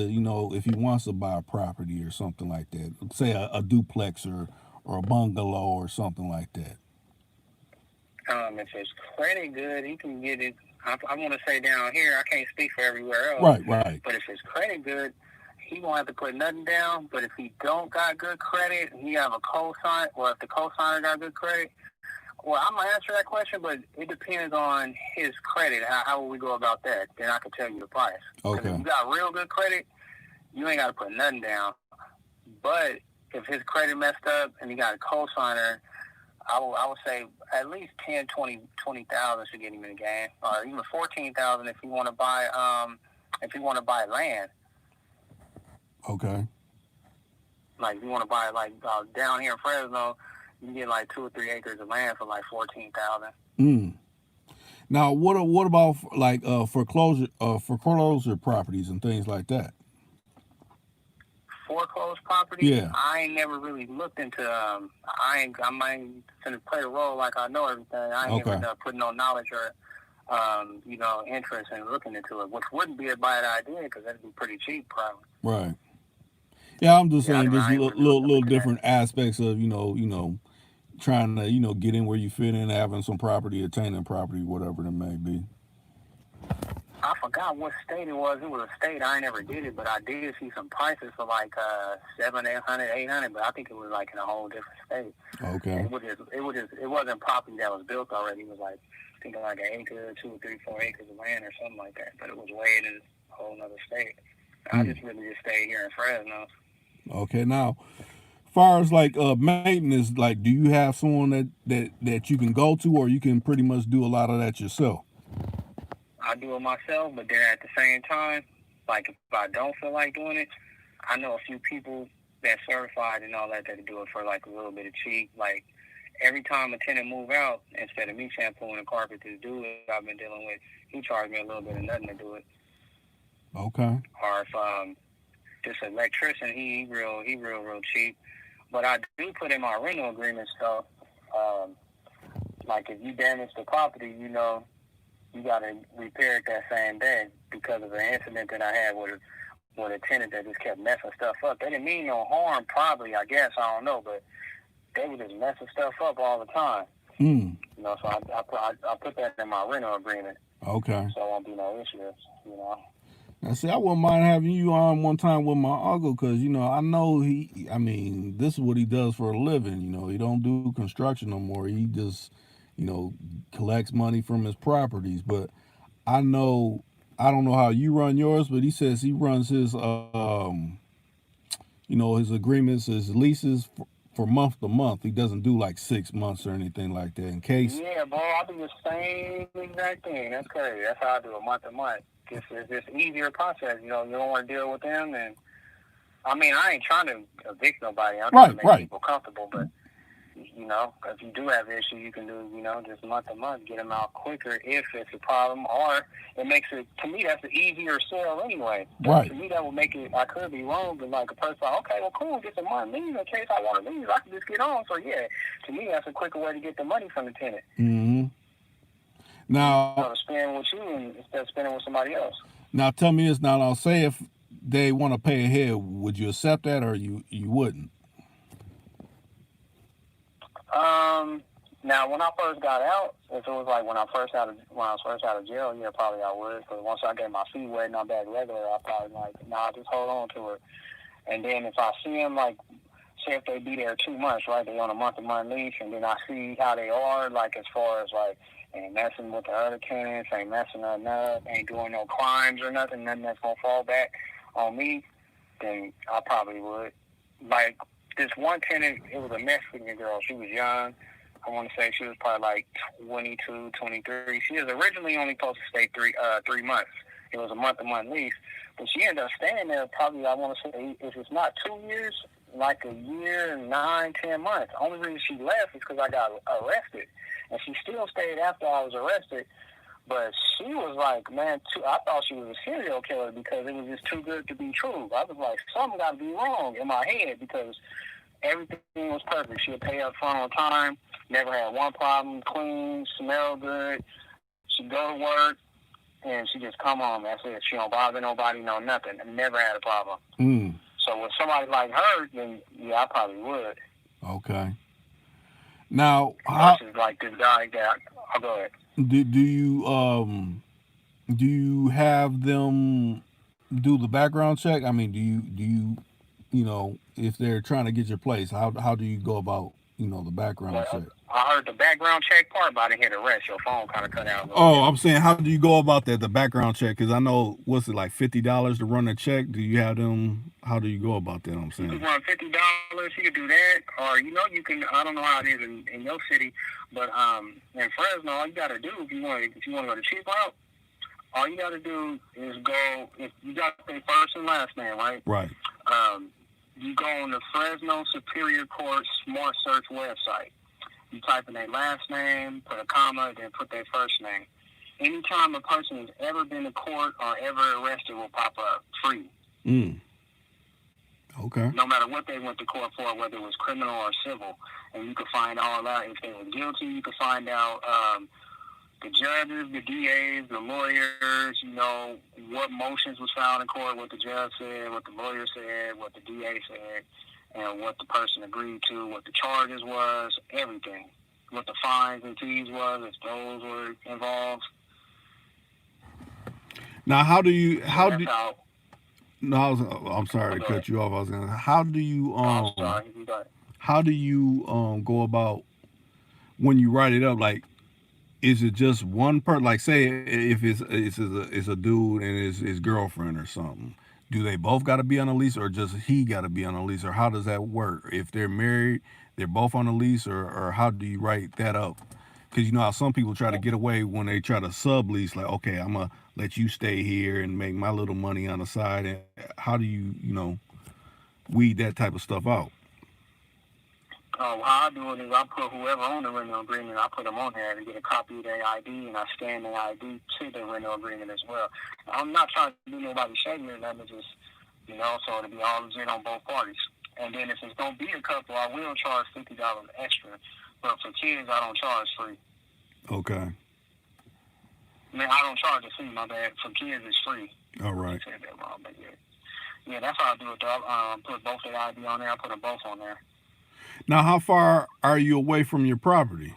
if he wants to buy a property or something like that? Say a duplex or a bungalow or something like that. If his credit good, he can get it. I want to say down here, I can't speak for everywhere else. Right. But if his credit good, he won't have to put nothing down. But if he don't got good credit, he have a cosign, or if the cosigner got good credit, well, I'm gonna answer that question, but it depends on his credit. How will we go about that? Then I can tell you the price. Okay. If you got real good credit, you ain't got to put nothing down. But if his credit messed up and he got a cosigner, I would say at least 10, 20,000 should get him in the game, or even 14,000 if you want to buy land. Okay. Like if you want to buy like down here in Fresno, you can get like 2 or 3 acres of land for like 14,000. Mm. Now, what about like foreclosure properties and things like that? Foreclosed property? Yeah. I ain't never really looked into. I might play the role like I know everything. I ain't never put no knowledge or interest in looking into it, which wouldn't be a bad idea because that'd be pretty cheap, probably. Right. Yeah, I'm just saying there's little different aspects of trying to get in where you fit in, having some property, attaining property, whatever it may be. For forgot what state it was. It was a state I ain't never did it, but I did see some prices for like 700, 800. But I think it was like in a whole different state. Okay. And it wasn't property that was built already. It was like I think like an acre, 2, 3, 4 acres of land or something like that. But it was way in a whole other state. I just really just stayed here in Fresno. Okay. Now, as far as like maintenance, like, do you have someone that you can go to, or you can pretty much do a lot of that yourself? I do it myself, but then at the same time, like if I don't feel like doing it, I know a few people that's certified and all that do it for like a little bit of cheap. Like every time a tenant move out, instead of me shampooing the carpet to do it, I've been dealing with, he charged me a little bit of nothing to do it. Okay. Or if this electrician, he real cheap. But I do put in my rental agreement stuff. Like if you damage the property, you know, you gotta repair it that same day because of an incident that I had with a tenant that just kept messing stuff up. They didn't mean no harm, probably, I guess, I don't know, but they were just messing stuff up all the time. You know, so I put that in my rental agreement. Okay. So it won't be no issues, you know. Now, see, I wouldn't mind having you on one time with my uncle, because, you know, I know this is what he does for a living. You know, he don't do construction no more. He just, you know, collects money from his properties. But I don't know how you run yours, but he says he runs his, you know, his agreements, his leases for month to month. He doesn't do like 6 months or anything like that in case. Yeah, bro, I do the same exact thing. That's crazy. That's how I do it month to month. It's just easier process. You know, you don't want to deal with them. And I mean, I ain't trying to evict nobody. I'm trying to make people comfortable. But, you know, if you do have an issue, you can do, you know, just month to month, get them out quicker if it's a problem. Or it makes it, to me, that's an easier sale anyway. Right. To me, that would make it, I could be wrong, but like a person, okay, well, cool, get some money, leave in case I want to leave. I can just get on. So, yeah, to me, that's a quicker way to get the money from the tenant. Mm-hmm. Now, you want to spend with you instead of spending with somebody else. Now, tell me this. Now, I'll say if they want to pay ahead, would you accept that, or you wouldn't? Now when I first got out, if it was like when I was first out of jail, yeah, probably I would. But once I get my feet wet and I'm back regular, I probably like, nah, just hold on to it. And then if I see them, like, say if they be there 2 months, right, they on a month-to-month lease, and then I see how they are, like as far as like ain't messing with the other tenants, ain't messing nothing up, ain't doing no crimes or nothing that's gonna fall back on me, then I probably would. Like this one tenant, it was a Mexican girl. She was young. I want to say she was probably like 22, 23. She was originally only supposed to stay 3 months. It was a month-to-month lease, but she ended up staying there probably, I want to say, if it's not 2 years, like a year, 9, 10 months. The only reason she left is because I got arrested, and she still stayed after I was arrested. But she was like, man, I thought she was a serial killer because it was just too good to be true. I was like, something got to be wrong in my head because everything was perfect. She would pay up front on time, never had one problem, clean, smell good. She'd go to work, and she just come home. That's it. She don't bother nobody, no nothing. Never had a problem. So with somebody like her, then yeah, I probably would. Okay. Now, versus like this guy that I'll go ahead. Do you have them do the background check? I mean, do you you know, if they're trying to get your place, how do you go about, you know, the background check? I heard the background check part, but I didn't hear the rest. Your phone kind of cut out. I'm saying, how do you go about that, the background check? Because I know, what's it, like $50 to run a check? Do you have them? How do you go about that? I'm saying you can run $50. You can do that, or you know, you can. I don't know how it is in your city, but in Fresno, all you got to do if you want to go the cheap route, all you got to do is go. If you got their first and last name, right? Right. You go on the Fresno Superior Court Smart Search website. You type in their last name, put a comma, then put their first name. Anytime a person has ever been to court or ever arrested will pop up free. Okay. No matter what they went to court for, whether it was criminal or civil. And you can find all out. If they were guilty, you can find out the judges, the DAs, the lawyers, you know, what motions was found in court, what the judge said, what the lawyer said, what the DA said, and what the person agreed to, what the charges was, everything. What the fines and fees was, if those were involved. Now, how do you So how that's do how. no, I'm sorry Oh, to go ahead. cut you off. I was gonna. How do you Oh, I'm sorry. You got it. go about when you write it up? Like, is it just one per? Like, say if it's a dude and his girlfriend or something. Do they both got to be on a lease, or just he got to be on a lease, or how does that work? If they're married, they're both on a lease, or how do you write that up? Because you know how some people try to get away when they try to sublease, like, okay, I'm gonna let you stay here and make my little money on the side. And how do you weed that type of stuff out? How I do it is I put whoever on the rental agreement, I put them on there to get a copy of their ID, and I scan their ID to the rental agreement as well. I'm not trying to do nobody shady or nothing, just, so it'll be all legit on both parties. And then if it's going to be a couple, I will charge $50 extra. But for kids, I don't charge free. Okay. I mean, I don't charge a fee, my bad. For kids, it's free. All right. I said that wrong, but yeah. Yeah, that's how I do it, though. I put both their ID on there. I put them both on there. Now, how far are you away from your property?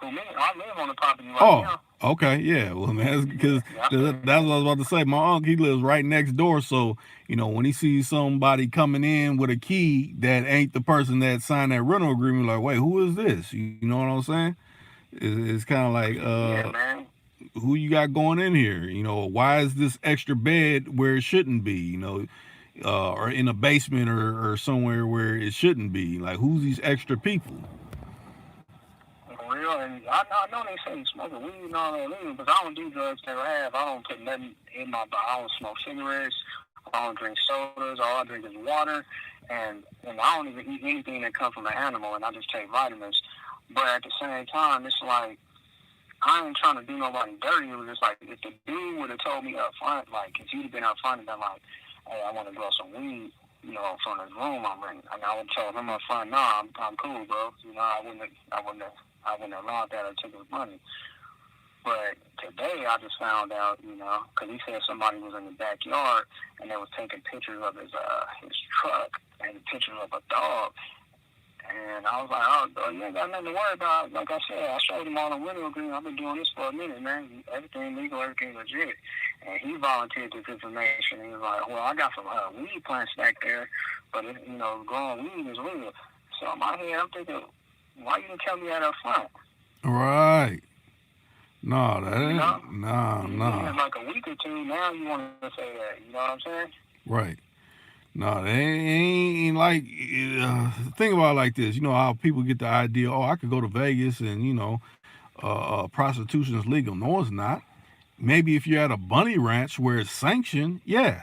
Who, me? I live on the property right Oh, now. okay, yeah. Well, man, that's because Yeah, that's what I was about to say. My uncle, he lives right next door, so when he sees somebody coming in with a key that ain't the person that signed that rental agreement, like, wait, who is this? You know what I'm saying? It's kind of like, yeah, man. who you got going in here? Why is this extra bed where it shouldn't be? Or in a basement or somewhere where it shouldn't be. Like, who's these extra people? For real, and I know they say smoking weed and all that legal, but I don't do drugs, never have. I don't put nothing in my body. I don't smoke cigarettes. I don't drink sodas. All I drink is water, and I don't even eat anything that comes from an animal, and I just take vitamins. But at the same time, it's like I ain't trying to do nobody dirty. It was just like if the dude would have told me up front, like if he'd have been up front and been like, "Hey, I want to grow some weed," from his room I'm renting, and I would tell him up front, "Nah, I'm cool, bro." I wouldn't have allowed that or took his money. But today I just found out, because he said somebody was in the backyard and they was taking pictures of his truck and pictures of a dog. And I was like, "Oh, bro, you ain't got nothing to worry about." Like I said, I showed him all the rental agreement. I've been doing this for a minute, man. Everything legal, everything legit. And he volunteered this information. He was like, "Well, I got some weed plants back there, but growing weed is legal." So in my head, I'm thinking, why you didn't tell me that up front? Right. No, that You know? ain't. Nah, You did nah. it like a week or two. Now you want to say that. You know what I'm saying? Right. No, they ain't like. Think about it like this. You know how people get the idea, oh, I could go to Vegas and prostitution is legal. No, it's not. Maybe if you're at a bunny ranch where it's sanctioned, yeah.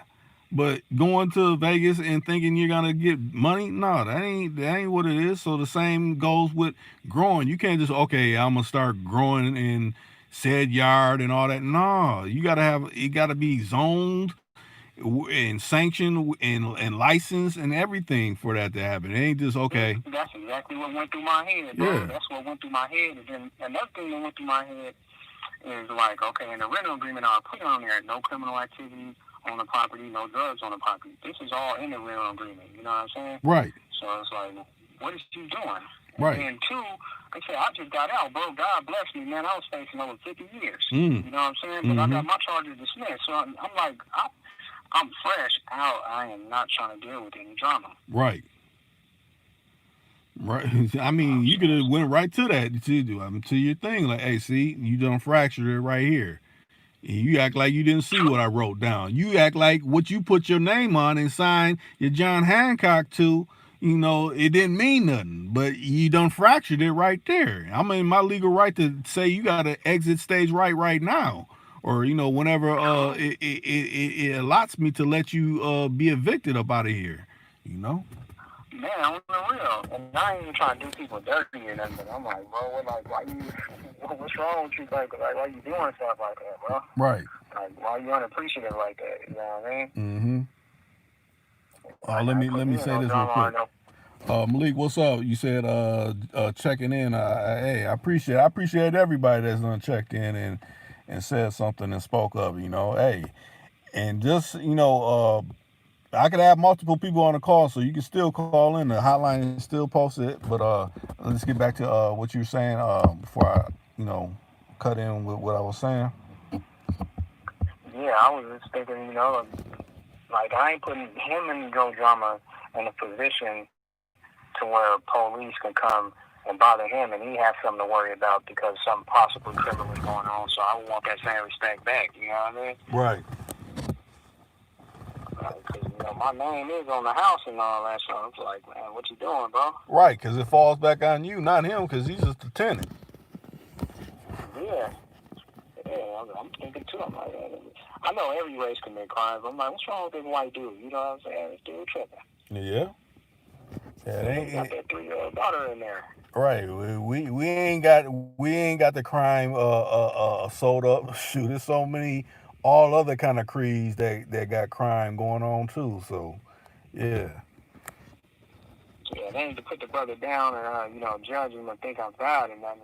But going to Vegas and thinking you're gonna get money, no, that ain't what it is. So the same goes with growing. You can't just, okay, I'm gonna start growing in said yard and all that. No, it gotta be zoned and sanctioned and licensed and everything for that to happen. It ain't just okay. That's exactly what went through my head, bro. Yeah. That's what went through my head. And then another thing that went through my head is like, okay, in the rental agreement, I put on there no criminal activity on the property, no drugs on the property. This is all in the rental agreement. You know what I'm saying? Right. So it's like, what is you doing? Right. And two, like I said, I just got out, bro. God bless me, man. I was facing over 50 years. Mm. You know what I'm saying? But I got my charges dismissed. So I'm like, I'm fresh out. I am not trying to deal with any drama. Right. Right. I mean, you could have went right to that to your thing. Like, hey, see, you done fractured it right here. And you act like you didn't see what I wrote down. You act like what you put your name on and signed your John Hancock to, it didn't mean nothing. But you done fractured it right there. I mean, my legal right to say you got to exit stage right now. Or, whenever it allots me to let you be evicted up out of here, Man, I'm real. And I ain't even trying to do people dirty or nothing. But I'm like, bro, why you, what's wrong with you? Like, why you doing stuff like that, bro? Right. Like, why you unappreciative like that? You know what I mean? Mm-hmm. Let me say this real quick. Malik, what's up? You said checking in. Hey, I appreciate everybody that's done checked in and said something and spoke up. Hey, and just I could have multiple people on the call, so you can still call in. The hotline is still posted. But let's get back to what you were saying before I cut in with what I was saying. yeah, I was just thinking, you know, like I ain't putting him in no drama in a position to where police can come and bother him, and he has something to worry about because something possibly criminal is going on. So I would want that same respect back. You know what I mean? Right. Because you know my name is on the house and all that. So it's like, man, what you doing, bro? Right, because it falls back on you, not him, because he's just a tenant. Yeah. Yeah, I'm thinking too. I'm like, I know every race commit crimes. I'm like, what's wrong with this white dude? You know what I'm saying? This dude tripping. Yeah. They got that 3-year-old daughter in there. Right. We ain't got the crime sold up. Shoot, there's so many all other kind of creeds that got crime going on too. So, yeah. Yeah, they need to put the brother down and you know, judge him and think I'm bad and nothing.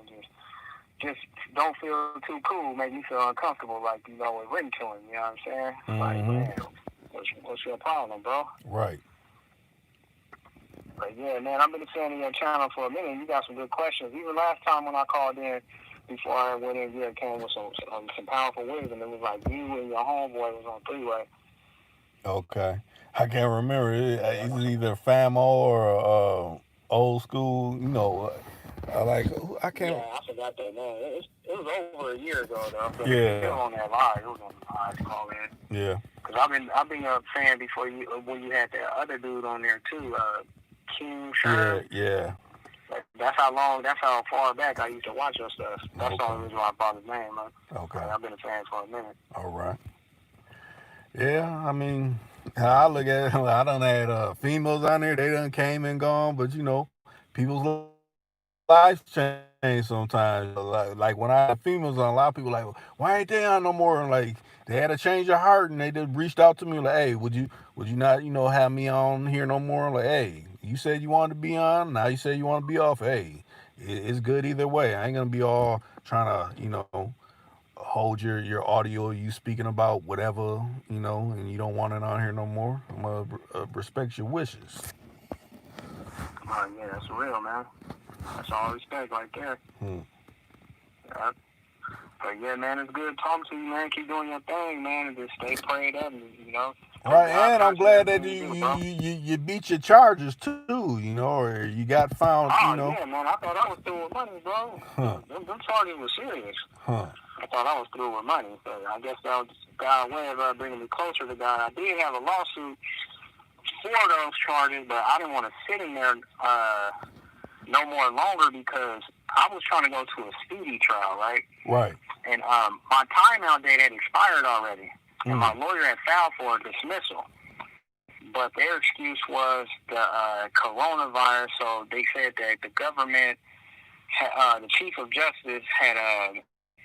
Just don't feel too cool, make me feel uncomfortable, like, you know, it's written to him, you know what I'm saying? Mm-hmm. Like, man, what's your problem, bro? Right. But yeah, man, I've been a fan of your channel for a minute. You got some good questions. Even last time when I called in, before I went in, you came with some powerful wisdom. It was like you and your homeboy was on three-way. Okay. I can't remember. It's either FAMO or old school, you know. I can't. Yeah, I forgot that name. It was over a year ago, though. But Yeah. It was still on that live. It was on the live call in. Yeah. Because I've been a fan before you when you had that other dude on there too, King Sher. Yeah. That's how far back I used to watch your stuff. That's the only reason why I brought his name, man. Okay. I've been a fan for a minute. All right. Yeah, I mean, I look at it, I done had females on there, they done came and gone, but you know, people's lives change sometimes. Like when I had females on, a lot of people like, why ain't they on no more? And like they had a change of heart and they just reached out to me like, hey, would you not, you know, have me on here no more? Like, hey, you said you wanted to be on, now you say you want to be off. Hey, it's good either way. I ain't gonna be all trying to, you know, hold your audio, you speaking about whatever, you know, and you don't want it on here no more. I'm gonna respect your wishes. Yeah, that's real, man. That's all respect right there. Yeah. But yeah, man, it's good talking to you, man. Keep doing your thing, man, and just stay prayed up, and, you know. Right, and I'm glad that you beat your charges too, you know, or you got found, you know. Yeah, man, I thought I was through with money, bro. Them charges were serious. I thought I was through with money, so I guess that was God's way of bringing me closer to God. I did have a lawsuit for those charges, but I didn't want to sit in there no more longer because I was trying to go to a speedy trial, right? Right. And my timeout date had expired already, and my lawyer had filed for a dismissal. But their excuse was the coronavirus, so they said that the government, the Chief of Justice had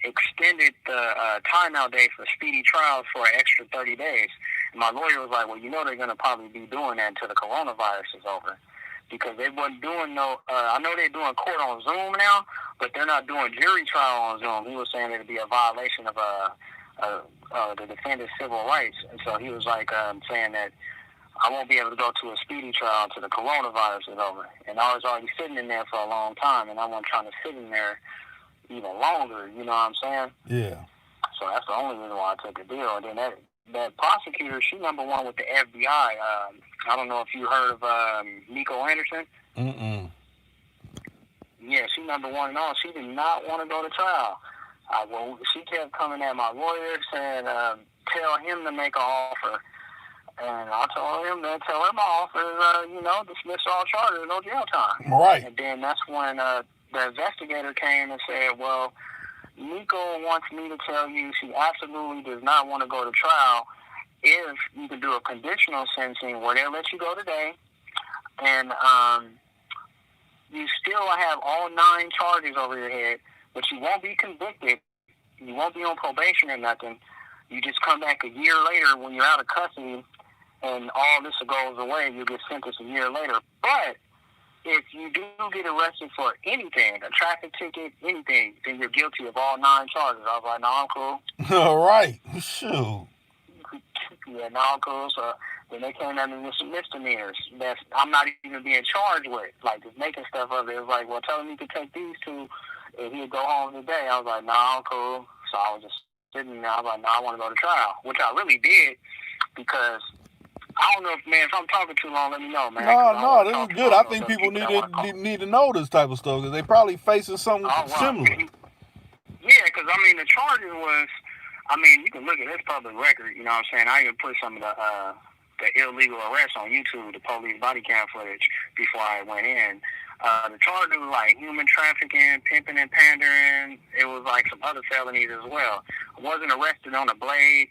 extended the timeout date for speedy trials for an extra 30 days. And my lawyer was like, well, you know they're going to probably be doing that until the coronavirus is over. Because they wasn't doing I know they're doing court on Zoom now, but they're not doing jury trial on Zoom. He was saying it would be a violation of the defendant's civil rights. And so he was like saying that I won't be able to go to a speedy trial until the coronavirus is over. And I was already sitting in there for a long time, and I wasn't trying to sit in there even longer, you know what I'm saying? Yeah. So that's the only reason why I took the deal. And then that prosecutor, she number one with the FBI. I don't know if you heard of Nico Anderson. Yeah, she number one and all. She did not want to go to trial. Well, she kept coming at my lawyer saying, tell him to make an offer. And I told him to tell her my offer is, you know, dismiss all charges, no jail time. Right. And then that's when the investigator came and said, well, Nico wants me to tell you she absolutely does not want to go to trial if you can do a conditional sentencing where they'll let you go today and you still have all 9 charges over your head, but you won't be convicted. You won't be on probation or nothing. You just come back a year later when you're out of custody and all this goes away. You get sentenced a year later. But if you do get arrested for anything, a traffic ticket, anything, then you're guilty of all 9 charges. I was like, no, I'm cool. All right. Shoot. Yeah, no, I'm cool. So then they came at me with some misdemeanors that I'm not even being charged with, like just making stuff up. It was like, well, tell him he could take these 2 and he'd go home today. I was like, no, I'm cool. So I was just and I was like, no, I want to go to trial, which I really did because I don't know if, man, if I'm talking too long, let me know, man. No, this is good. I think people need to know this type of stuff because they probably facing something similar. Yeah, because, I mean, the charges was, I mean, you can look at this public record, you know what I'm saying? I even put some of the illegal arrests on YouTube, the police body cam footage, before I went in. The charges was like human trafficking, pimping and pandering. It was like some other felonies as well. I wasn't arrested on a blade.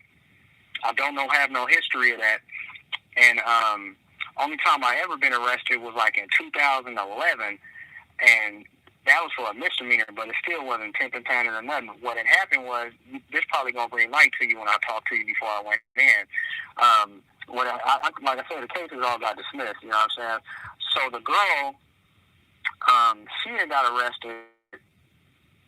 I have no history of that. And only time I ever been arrested was like in 2011, and that was for a misdemeanor, but it still wasn't pimping, pandering or nothing. What had happened was, this probably gonna bring light to you when I talk to you before I went in. Like I said, the cases all got dismissed. You know what I'm saying? So the girl, she had got arrested,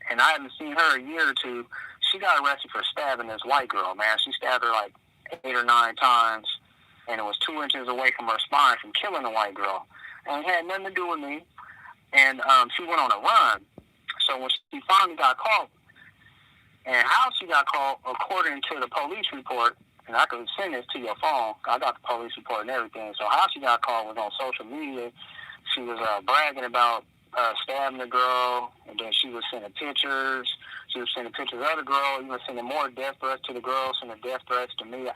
and I hadn't seen her a year or two. She got arrested for stabbing this white girl. Man, she stabbed her like 8 or 9 times, and it was 2 inches away from her spine from killing a white girl, and it had nothing to do with me. And she went on a run. So when she finally got caught, and how she got caught, according to the police report, and I could send this to your phone. I got the police report and everything. So how she got caught was on social media. She was bragging about stabbing the girl, and then she was sending pictures. She was sending pictures of the girl, even sending more death threats to the girl, sending death threats to me.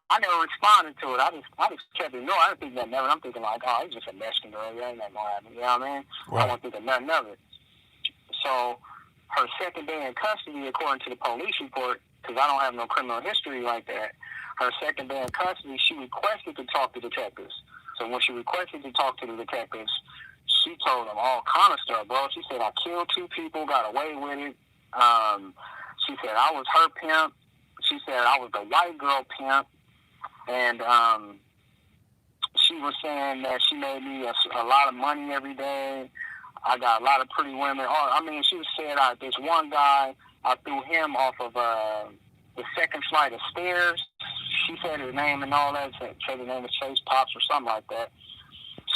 I never responded to it. I just kept it. No, I didn't think nothing of it. I'm thinking like, oh, it's just a Mexican girl. Yeah, ain't nothing gonna happen. You know what I mean? Right. I don't think of nothing of it. So her second day in custody, according to the police report, because I don't have no criminal history like that, her second day in custody, she requested to talk to detectives. So when she requested to talk to the detectives, she told them all kind of stuff, bro. She said, I killed 2 people, got away with it. She said, I was her pimp. She said, I was the white girl pimp. And she was saying that she made me a lot of money every day. I got a lot of pretty women. I mean, she said, this one guy, I threw him off of the second flight of stairs. She said his name and all that. Said his name was Chase Pops or something like that.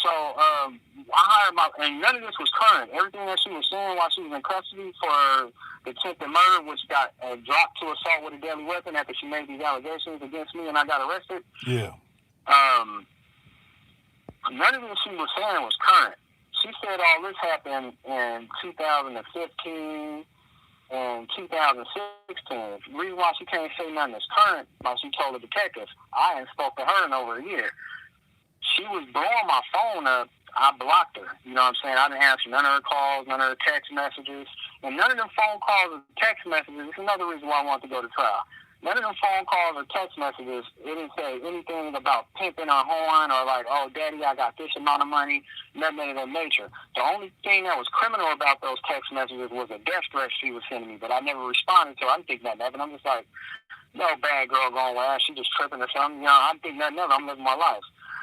So I hired and none of this was current. Everything that she was saying while she was in custody for the attempted murder, which got dropped to assault with a deadly weapon after she made these allegations against me and I got arrested. Yeah. None of this she was saying was current. She said all this happened in 2015 and 2016. The reason why she can't say nothing that's current, like she told the detectives, I hadn't spoke to her in over a year. She was blowing my phone up. I blocked her. You know what I'm saying? I didn't answer none of her calls, none of her text messages. And none of them phone calls or text messages, it's another reason why I wanted to go to trial. None of them phone calls or text messages, it didn't say anything about pimping or horn or like, oh, daddy, I got this amount of money, nothing of that nature. The only thing that was criminal about those text messages was a death threat she was sending me, but I never responded to her. I didn't think nothing of it. I'm just like, no bad girl going wild. She just tripping or something. You know, I didn't think nothing of it. I'm living my life.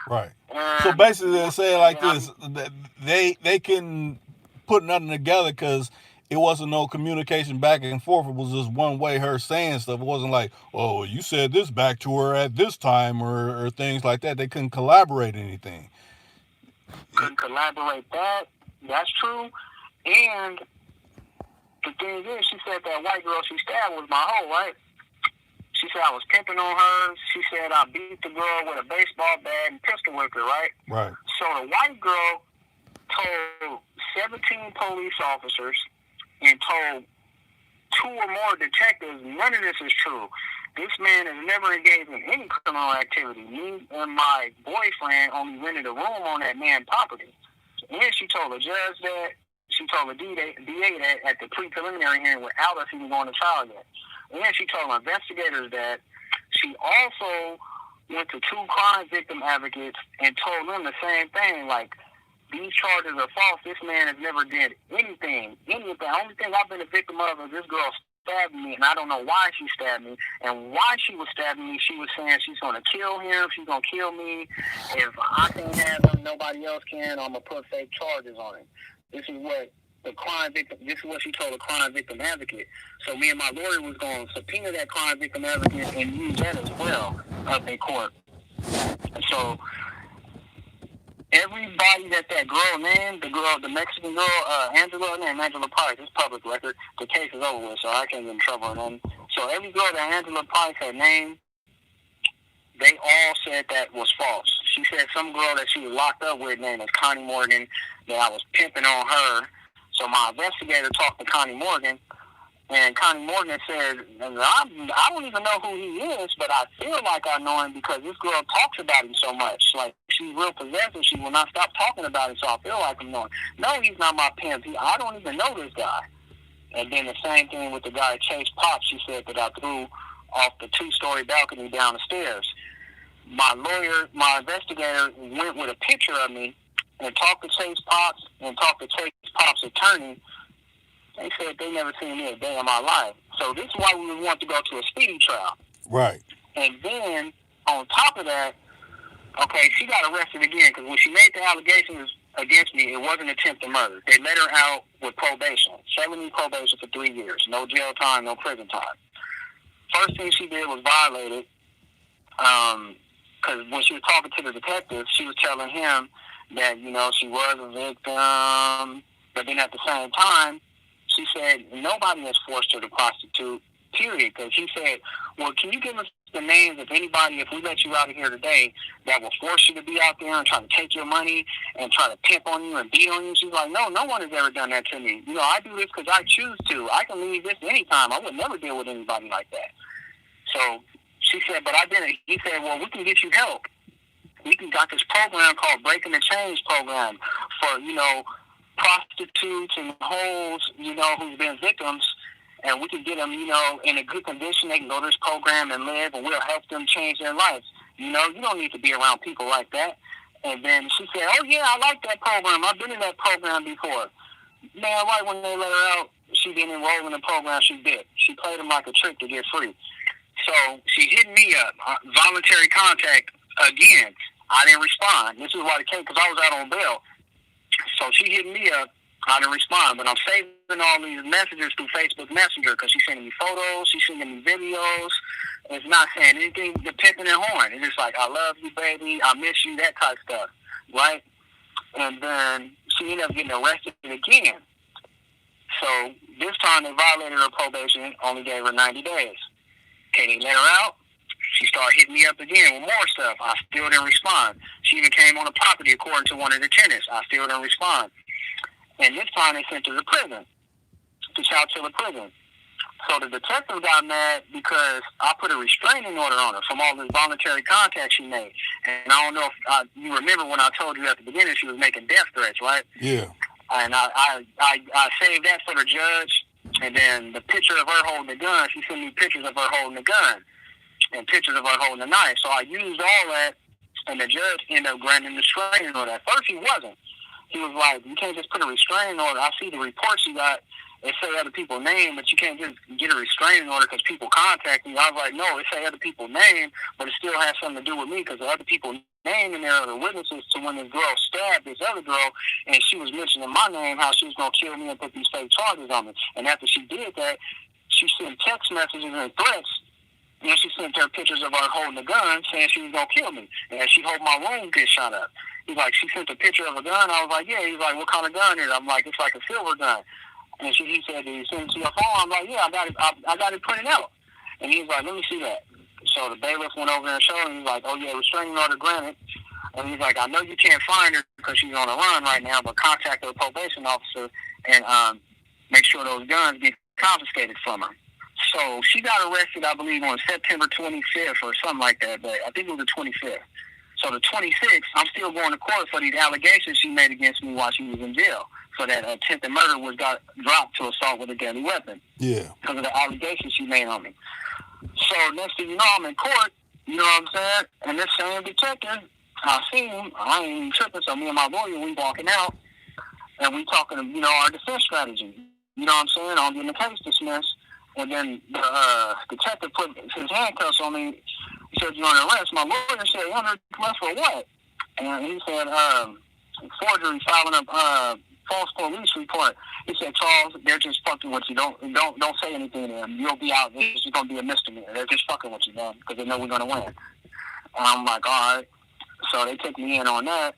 Right. So basically, they're saying like this: they can put nothing together because it wasn't no communication back and forth. It was just one way her saying stuff. It wasn't like, oh, you said this back to her at this time or things like that. They couldn't collaborate anything. Couldn't collaborate that. That's true. And the thing is, she said that white girl she stabbed was my hoe, right? She said I was pimping on her. She said I beat the girl with a baseball bat and pistol whipped her, right? Right. So the white girl told 17 police officers and told 2 or more detectives, none of this is true. This man has never engaged in any criminal activity. Me and my boyfriend only rented a room on that man's property. And she told the judge that. She told the DA that at the pre-preliminary hearing without us even going to trial yet. And she told investigators that she also went to 2 crime victim advocates and told them the same thing, like, these charges are false. This man has never did anything. The only thing I've been a victim of is this girl stabbed me, and I don't know why she stabbed me. And why she was stabbing me, she was saying she's going to kill him, she's going to kill me. If I can't have him, nobody else can. I'm going to put fake charges on him. This is what she told the crime victim advocate. So me and my lawyer was going to subpoena that crime victim advocate and use that as well up in court. So everybody that girl named, the Mexican girl, Angela Price, it's public record. The case is over with, so I can't get in trouble. And then So every girl that Angela Price had named, they all said that was false. She said some girl that she was locked up with named as Connie Morgan, that I was pimping on her. So my investigator talked to Connie Morgan, and Connie Morgan said, I don't even know who he is, but I feel like I know him because this girl talks about him so much. Like, she's real possessive. She will not stop talking about it, so I feel like I'm knowing. No, he's not my pimp. I don't even know this guy. And then the same thing with the guy Chase Pop. She said that I threw off the 2-story balcony down the stairs. My lawyer, my investigator, went with a picture of me and talked to Chase Pops and talked to Chase Pops' attorney. They said they never seen me a day in my life. So this is why we want to go to a speedy trial. Right. And then, on top of that, okay, she got arrested again because when she made the allegations against me, it wasn't attempted murder. They let her out with probation, 70 probation for 3 years. No jail time, no prison time. First thing she did was violated, because when she was talking to the detective, she was telling him that, you know, she was a victim, but then at the same time, she said nobody has forced her to prostitute, period. Because he said, well, can you give us the names of anybody, if we let you out of here today, that will force you to be out there and try to take your money and try to pimp on you and beat on you? She's like, no one has ever done that to me. You know, I do this because I choose to. I can leave this anytime. I would never deal with anybody like that. So she said, but I didn't. He said, well, we can get you help. We got this program called Breaking the Chains program for, you know, prostitutes and hoes, you know, who's been victims, and we can get them, you know, in a good condition. They can go to this program and live, and we'll help them change their lives. You know, you don't need to be around people like that. And then she said, oh, yeah, I like that program. I've been in that program before. Man, right when they let her out, she didn't enroll in the program. She did. She played them like a trick to get free. So she hit me up, voluntary contact again. I didn't respond. This is why the case, because I was out on bail. So she hit me up. I didn't respond, but I'm saving all these messages through Facebook Messenger because she's sending me photos, she's sending me videos. It's not saying anything, the pimping and horn. It's just like, I love you, baby, I miss you, that type stuff, right? And then she ended up getting arrested again. So this time they violated her probation, only gave her 90 days. Okay, they let her out. She started hitting me up again with more stuff. I still didn't respond. She even came on the property according to one of the tenants. I still didn't respond. And this time they sent her to prison, to Chowchilla prison. So the detective got mad because I put a restraining order on her from all this voluntary contact she made. And I don't know if you remember when I told you at the beginning she was making death threats, right? Yeah. And I saved that for the judge. And then the picture of her holding the gun, she sent me pictures of her holding the gun and pictures of her holding the knife. So I used all that, and the judge ended up granting the restraining order. At first he wasn't. He was like, you can't just put a restraining order. I see the reports you got. It say other people's name, but you can't just get a restraining order because people contact me. I was like, no, it say other people's name, but it still has something to do with me because the other people's name in there are the witnesses to when this girl stabbed this other girl, and she was mentioning my name, how she was going to kill me and put these fake charges on me. And after she did that, she sent text messages and threats. And she sent her pictures of her holding a gun, saying she was going to kill me. And she hope my room gets shot up. He's like, she sent a picture of a gun. I was like, yeah. He's like, what kind of gun is it? I'm like, it's like a silver gun. And he said, did you send it to your phone? I'm like, yeah, I got it printed out. And he's like, let me see that. So the bailiff went over and showed him. He's like, oh, yeah, restraining order granted. And he's like, I know you can't find her because she's on a run right now, but contact her probation officer and make sure those guns get confiscated from her. So she got arrested, I believe, on September 25th or something like that, but I think it was the 25th. So the 26th, I'm still going to court for these allegations she made against me while she was in jail. So that attempted murder got dropped to assault with a deadly weapon. Yeah. Because of the allegations she made on me. So next thing you know, I'm in court, you know what I'm saying? And this same detective, I see him, I ain't even tripping, so me and my lawyer, we walking out, and we talking, you know, our defense strategy. You know what I'm saying? I'm getting the case dismissed. And then the detective put his handcuffs on me. He said, you're under arrest. My lawyer said, you're under arrest for what? And he said, forgery, filing a false police report. He said, Charles, they're just fucking with you. Don't say anything to them. You'll be out. It's just going to be a misdemeanor. They're just fucking with you, man, because they know we're going to win. And I'm like, all right. So they took me in on that.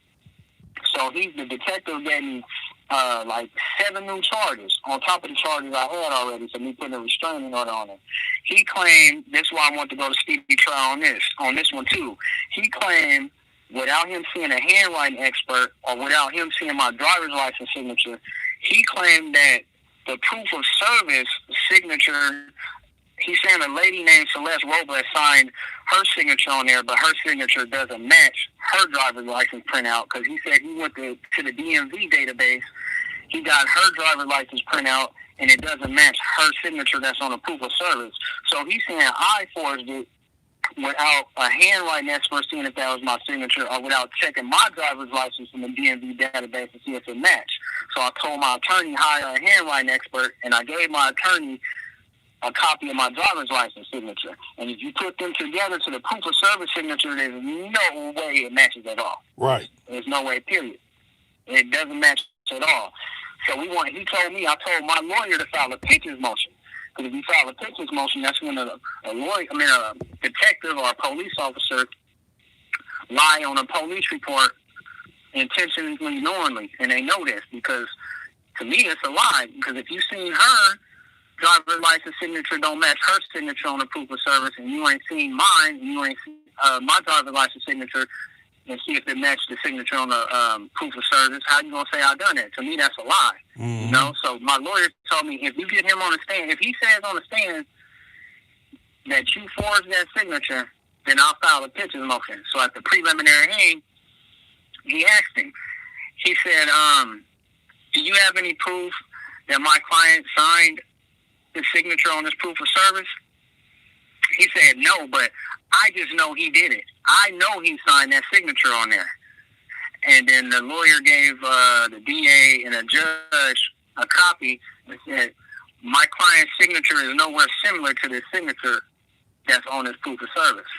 So the detective gave me like 7 new charges on top of the charges I had already for me putting a restraining order on him. He claimed, this is why I want to go to speedy trial on this one too. He claimed without him seeing a handwriting expert or without him seeing my driver's license signature, he claimed that the proof of service signature, he's saying a lady named Celeste Robles signed her signature on there, but her signature doesn't match her driver's license printout because he said he went to the DMV database, he got her driver's license printout, and it doesn't match her signature that's on the proof of service. So he's saying I forged it without a handwriting expert seeing if that was my signature or without checking my driver's license in the DMV database to see if it matched. So I told my attorney hire a handwriting expert, and I gave my attorney a copy of my driver's license signature. And if you put them together to the proof of service signature, there's no way it matches at all. Right. There's no way, period. It doesn't match at all. So he told me, I told my lawyer to file a pitches motion. Because if you file a pitches motion, that's when a detective or a police officer lie on a police report intentionally, knowingly. And they know this because, to me, it's a lie. Because if you seen her driver's license signature don't match her signature on the proof of service, and you ain't seen mine, and you ain't seen my driver's license signature, and see if it matched the signature on the proof of service, how you gonna say I done it? To me, that's a lie. Mm-hmm. You know. So my lawyer told me if you get him on the stand, if he says on the stand that you forged that signature, then I'll file a pitches motion. So at the preliminary hearing, he asked him. He said, "Do you have any proof that my client signed the signature on this proof of service?" He said, "No, but I just know he did it. I know he signed that signature on there." And then the lawyer gave the DA and a judge a copy and said, "My client's signature is nowhere similar to this signature that's on this proof of service."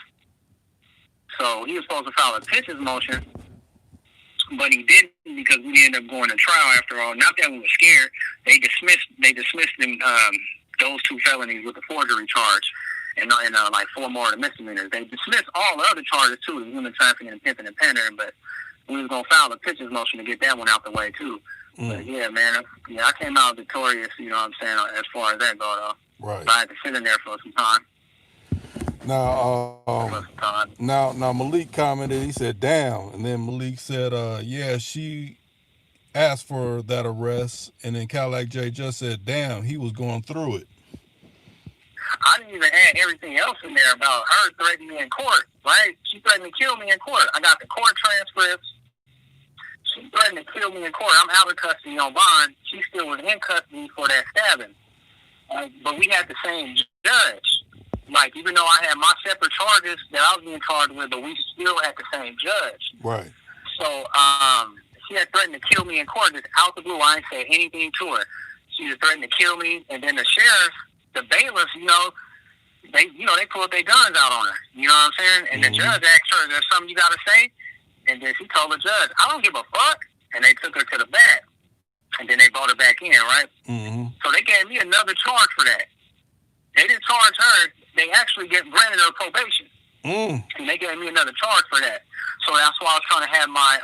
So he was supposed to file a pitches motion, but he didn't because we ended up going to trial after all. Not that we were scared. They dismissed him, those 2 felonies with the forgery charge. And like 4 more of the misdemeanors. They dismissed all the other charges too, the human trafficking and pimping and pandering, but we was gonna file a pitches motion to get that one out the way too. But yeah, man, I came out victorious, you know what I'm saying, as far as that go though. Right. So I had to sit in there for some time. Now Malik commented, he said, "Damn," and then Malik said, "Yeah, she asked for that arrest," and then Cadillac J just said, "Damn, he was going through it." I didn't even add everything else in there about her threatening me in court, right? She threatened to kill me in court. I got the court transcripts. She threatened to kill me in court. I'm out of custody on bond. She still was in custody for that stabbing. But we had the same judge. Like, even though I had my separate charges that I was being charged with, but we still had the same judge. Right. So she had threatened to kill me in court. Just out the blue, I didn't say anything to her. She just threatened to kill me, and then the sheriff, the bailiffs, they pulled their guns out on her. You know what I'm saying? And the judge asked her, "Is there something you got to say?" And then she told the judge, "I don't give a fuck." And they took her to the back. And then they brought her back in, right? Mm-hmm. So they gave me another charge for that. They didn't charge her. They actually granted her probation. And they gave me another charge for that. So that's why I was trying to have my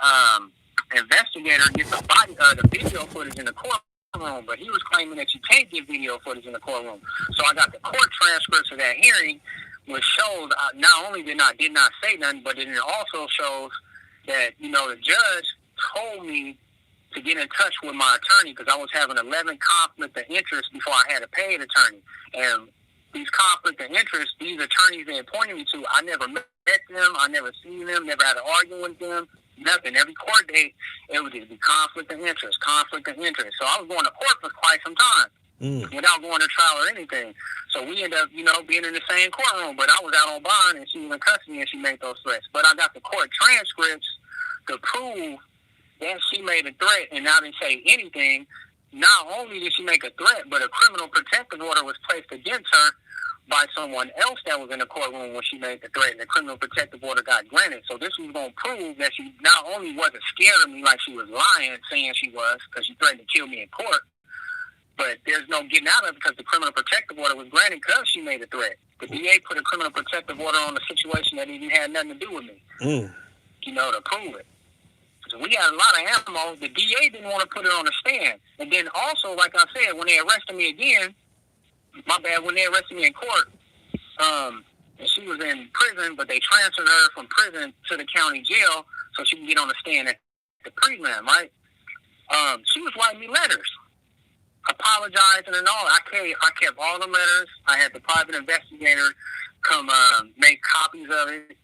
investigator get the video footage in the courtroom, but he was claiming that you can't get video footage in the courtroom. So I got the court transcripts of that hearing, which shows not only did not say nothing, but it also shows that, the judge told me to get in touch with my attorney because I was having 11 conflict of interest before I had a paid attorney. And these conflict of interest, these attorneys they appointed me to, I never met them, I never seen them, never had to argue with them, nothing. Every court date, it would just be conflict of interest. So I was going to court for quite some time without going to trial or anything. So we ended up, being in the same courtroom, but I was out on bond and she was in custody and she made those threats. But I got the court transcripts to prove that she made a threat and I didn't say anything. Not only did she make a threat, but a criminal protective order was placed against her by someone else that was in the courtroom when she made the threat, and the criminal protective order got granted. So this was going to prove that she not only wasn't scared of me like she was lying, saying she was, because she threatened to kill me in court, but there's no getting out of it because the criminal protective order was granted because she made a threat. The DA put a criminal protective order on the situation that even had nothing to do with me, to prove it. So we had a lot of ammo. The DA didn't want to put it on the stand. And then also, like I said, when they arrested me again, my bad, when they arrested me in court, and she was in prison, but they transferred her from prison to the county jail so she can get on the stand at the prelim, right? She was writing me letters, apologizing and all. I kept all the letters. I had the private investigator come make copies of it,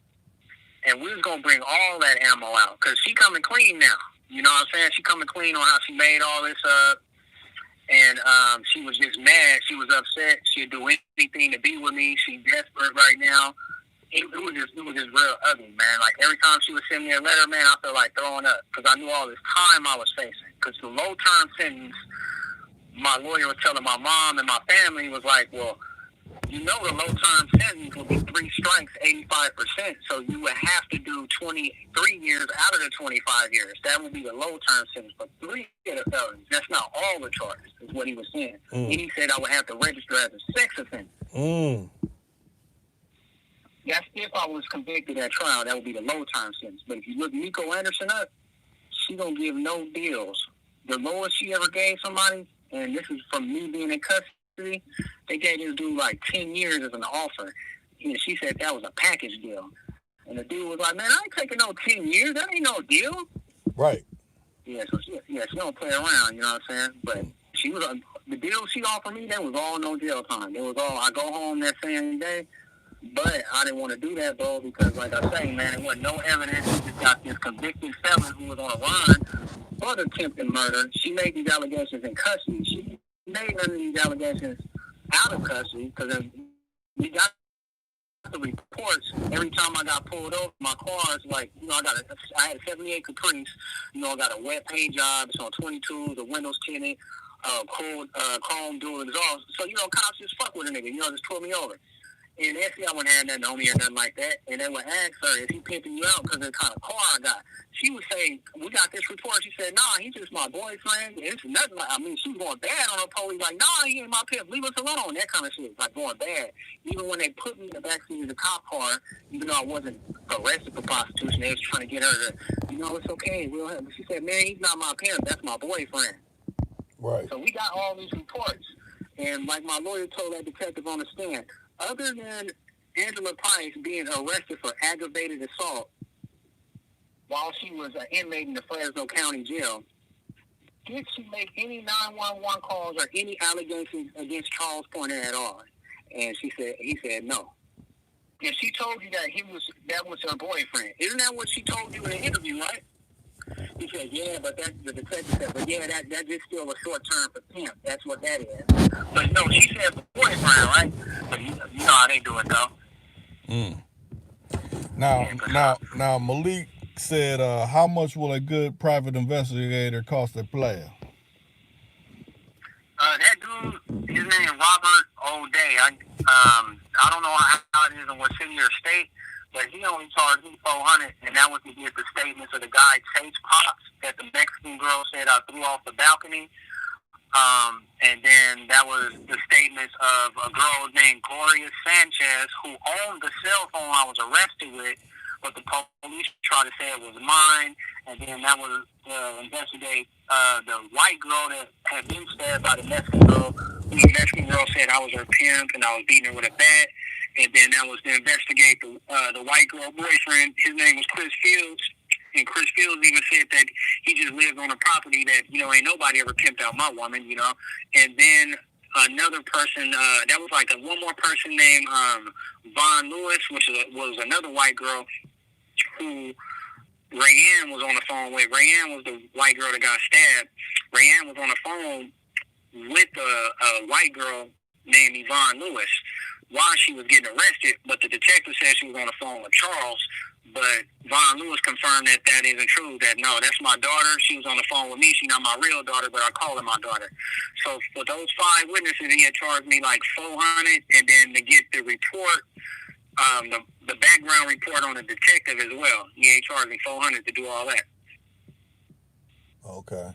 and we was gonna bring all that ammo out because she coming clean now. You know what I'm saying? She coming clean on how she made all this up, and she was just mad. She was upset. She'd do anything to be with me. She's desperate right now. It was just real ugly, man. Like every time she would send me a letter, man, I felt like throwing up because I knew all this time I was facing. Because the low term sentence, my lawyer was telling my mom and my family was like, well, you know, the low term sentence will be 3 strikes, 85%. So you would have to do 23 years out of the 25 years. That would be the low term sentence. But 3 of the felonies, that's not all the charges, is what he was saying. And he said I would have to register as a sex offender. That's if I was convicted at trial. That would be the low term sentence. But if you look Nico Anderson up, she don't give no deals. The lowest she ever gave somebody, and this is from me being in custody, they gave this dude like 10 years as an offer. And she said that was a package deal. And the dude was like, man, I ain't taking no 10 years. That ain't no deal. Right. Yeah, so she don't play around, you know what I'm saying? But she was the deal she offered me, that was all no jail time. It was all, I go home that same day. But I didn't want to do that, bro, because like I say, man, there wasn't no evidence. We just got this convicted felon who was on a run for the attempted murder. She made these allegations in custody. She made none of these allegations out of custody because we got the reports. Every time I got pulled over, my car is like, you know, I had a 78 Caprice. You know, I got a wet paint job. It's on 22, the windows tinted, chrome dual exhaust. So, you know, cops just fuck with a nigga. You know, just pull me over. And they see I wouldn't have nothing on me or nothing like that. And they would ask her, is he pimping you out because of the kind of car I got? She would say, we got this report. She said, nah, he's just my boyfriend. It's nothing like, I mean, she was going bad on her police. Like, nah, he ain't my pimp. Leave us alone. That kind of shit. Like, going bad. Even when they put me in the backseat of the cop car, even though I wasn't arrested for prostitution, they was trying to get her to, you know, it's okay. We'll have. She said, man, he's not my pimp. That's my boyfriend. Right. So we got all these reports. And like my lawyer told that detective on the stand, other than Angela Price being arrested for aggravated assault while she was an inmate in the Fresno County Jail, did she make any 911 calls or any allegations against Charles Pointer at all? And he said no. And she told you that was her boyfriend. Isn't that what she told you in the interview, right? He said, yeah, but the detective said, but yeah, that is still a short term for pimp. That's what that is. But no, she said boyfriend, right? But you know how they do it, though. Now, Malik said, how much will a good private investigator cost a player? That dude, his name Robert O'Day. I don't know how it is in what city or state, but he only charged me $400, and that was to get the statements of the guy Chase Pops that the Mexican girl said I threw off the balcony. And then that was the statements of a girl named Gloria Sanchez who owned the cell phone I was arrested with, but the police tried to say it was mine. And then that was to investigate the white girl that had been stabbed by the Mexican girl. The Mexican girl said I was her pimp and I was beating her with a bat. And then that was to investigate the white girl boyfriend. His name was Chris Fields. And Chris Fields even said that he just lived on a property that, you know, ain't nobody ever pimped out my woman, you know. And then another person, that was like one more person named Von Lewis, which was another white girl who Rayanne was on the phone with. Rayanne was the white girl that got stabbed. Rayanne was on the phone with a white girl named Yvonne Lewis while she was getting arrested, but the detective said she was on the phone with Charles. But Von Lewis confirmed that isn't true, that no, that's my daughter. She was on the phone with me. She's not my real daughter, but I call her my daughter. So for those 5 witnesses, he had charged me like $400, and then to get the report, the background report on the detective as well. He ain't charged me $400 to do all that. Okay.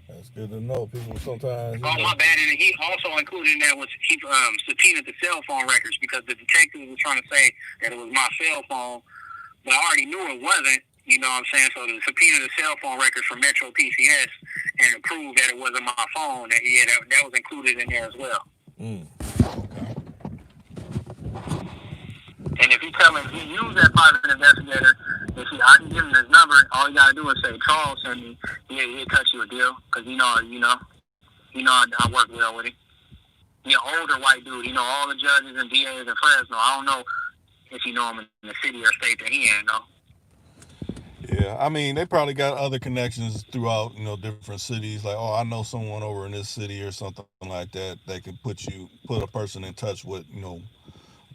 That's good to know. People sometimes. Oh, my bad. And he also included in that was he subpoenaed the cell phone records because the detective was trying to say that it was my cell phone, but I already knew it wasn't. You know what I'm saying? So to subpoena the cell phone records from Metro PCS and prove that it wasn't my phone, that was included in there as well. Okay. And if he tell me, if he use that private investigator, if I can give him his number, all you gotta do is say, Charles send me, he'll cut you a deal. Cause I work well with him. He's an older white dude. He know all the judges and DAs in Fresno. I don't know if you know him in the city or state that he ain't know. Yeah, I mean, they probably got other connections throughout, different cities. Like, oh, I know someone over in this city or something like that. They can put a person in touch with, a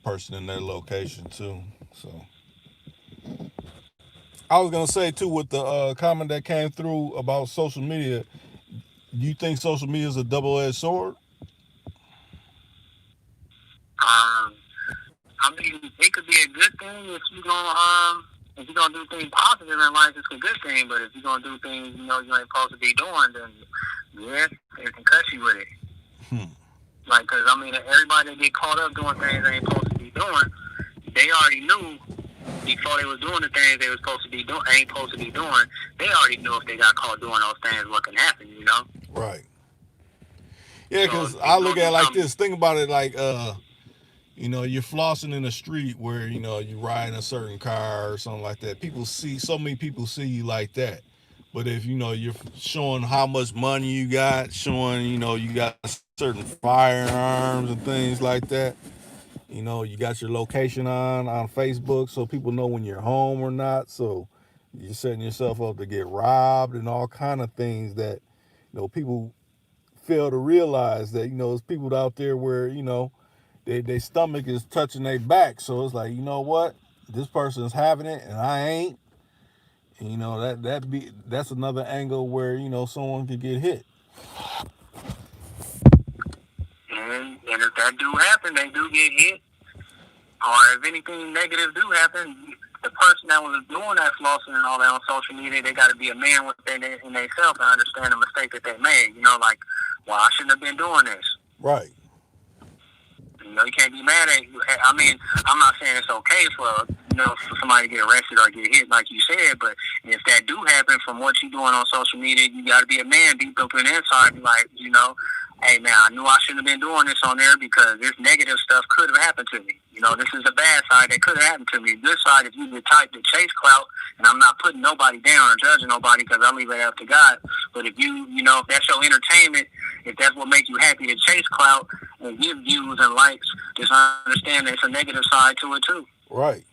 person in their location too. So, I was gonna say too, with the comment that came through about social media. Do you think social media is a double-edged sword? I mean, it could be a good thing if you're gonna do things positive in life. It's a good thing. But if you're gonna do things you ain't supposed to be doing, then yeah, it can cut you with it. Like, cause I mean, everybody that get caught up doing things they ain't supposed to be doing, they already knew before they was doing the things they was supposed to be doing, ain't supposed to be doing. They already knew if they got caught doing those things, what can happen. Right. Yeah, because I look at it like this. Think about it like, you're flossing in the street where, you ride a certain car or something like that. So many people see you like that. But if, you're showing how much money you got, showing, you got certain firearms and things like that, you got your location on Facebook so people know when you're home or not. So you're setting yourself up to get robbed and all kind of things that, people fail to realize that, there's people out there where, their stomach is touching their back. So it's like, you know what? This person's having it and I ain't. And, that's another angle where, someone could get hit. And if that do happen, they do get hit. Or if anything negative do happen, the person that was doing that flossing and all that on social media, they got to be a man within themselves and understand the mistake that they made. Like, well, I shouldn't have been doing this. Right. You can't be mad at you. I mean, I'm not saying it's okay for somebody to get arrested or get hit, like you said, but if that do happen from what you're doing on social media, you got to be a man deep up in the inside, like, hey, man, I knew I shouldn't have been doing this on there because this negative stuff could have happened to me. This is the bad side that could have happened to me. The good side, if you the type to chase clout, and I'm not putting nobody down or judging nobody because I leave it up to God, but if if that's your entertainment, if that's what makes you happy to chase clout and give views and likes, just understand there's a negative side to it too. Right.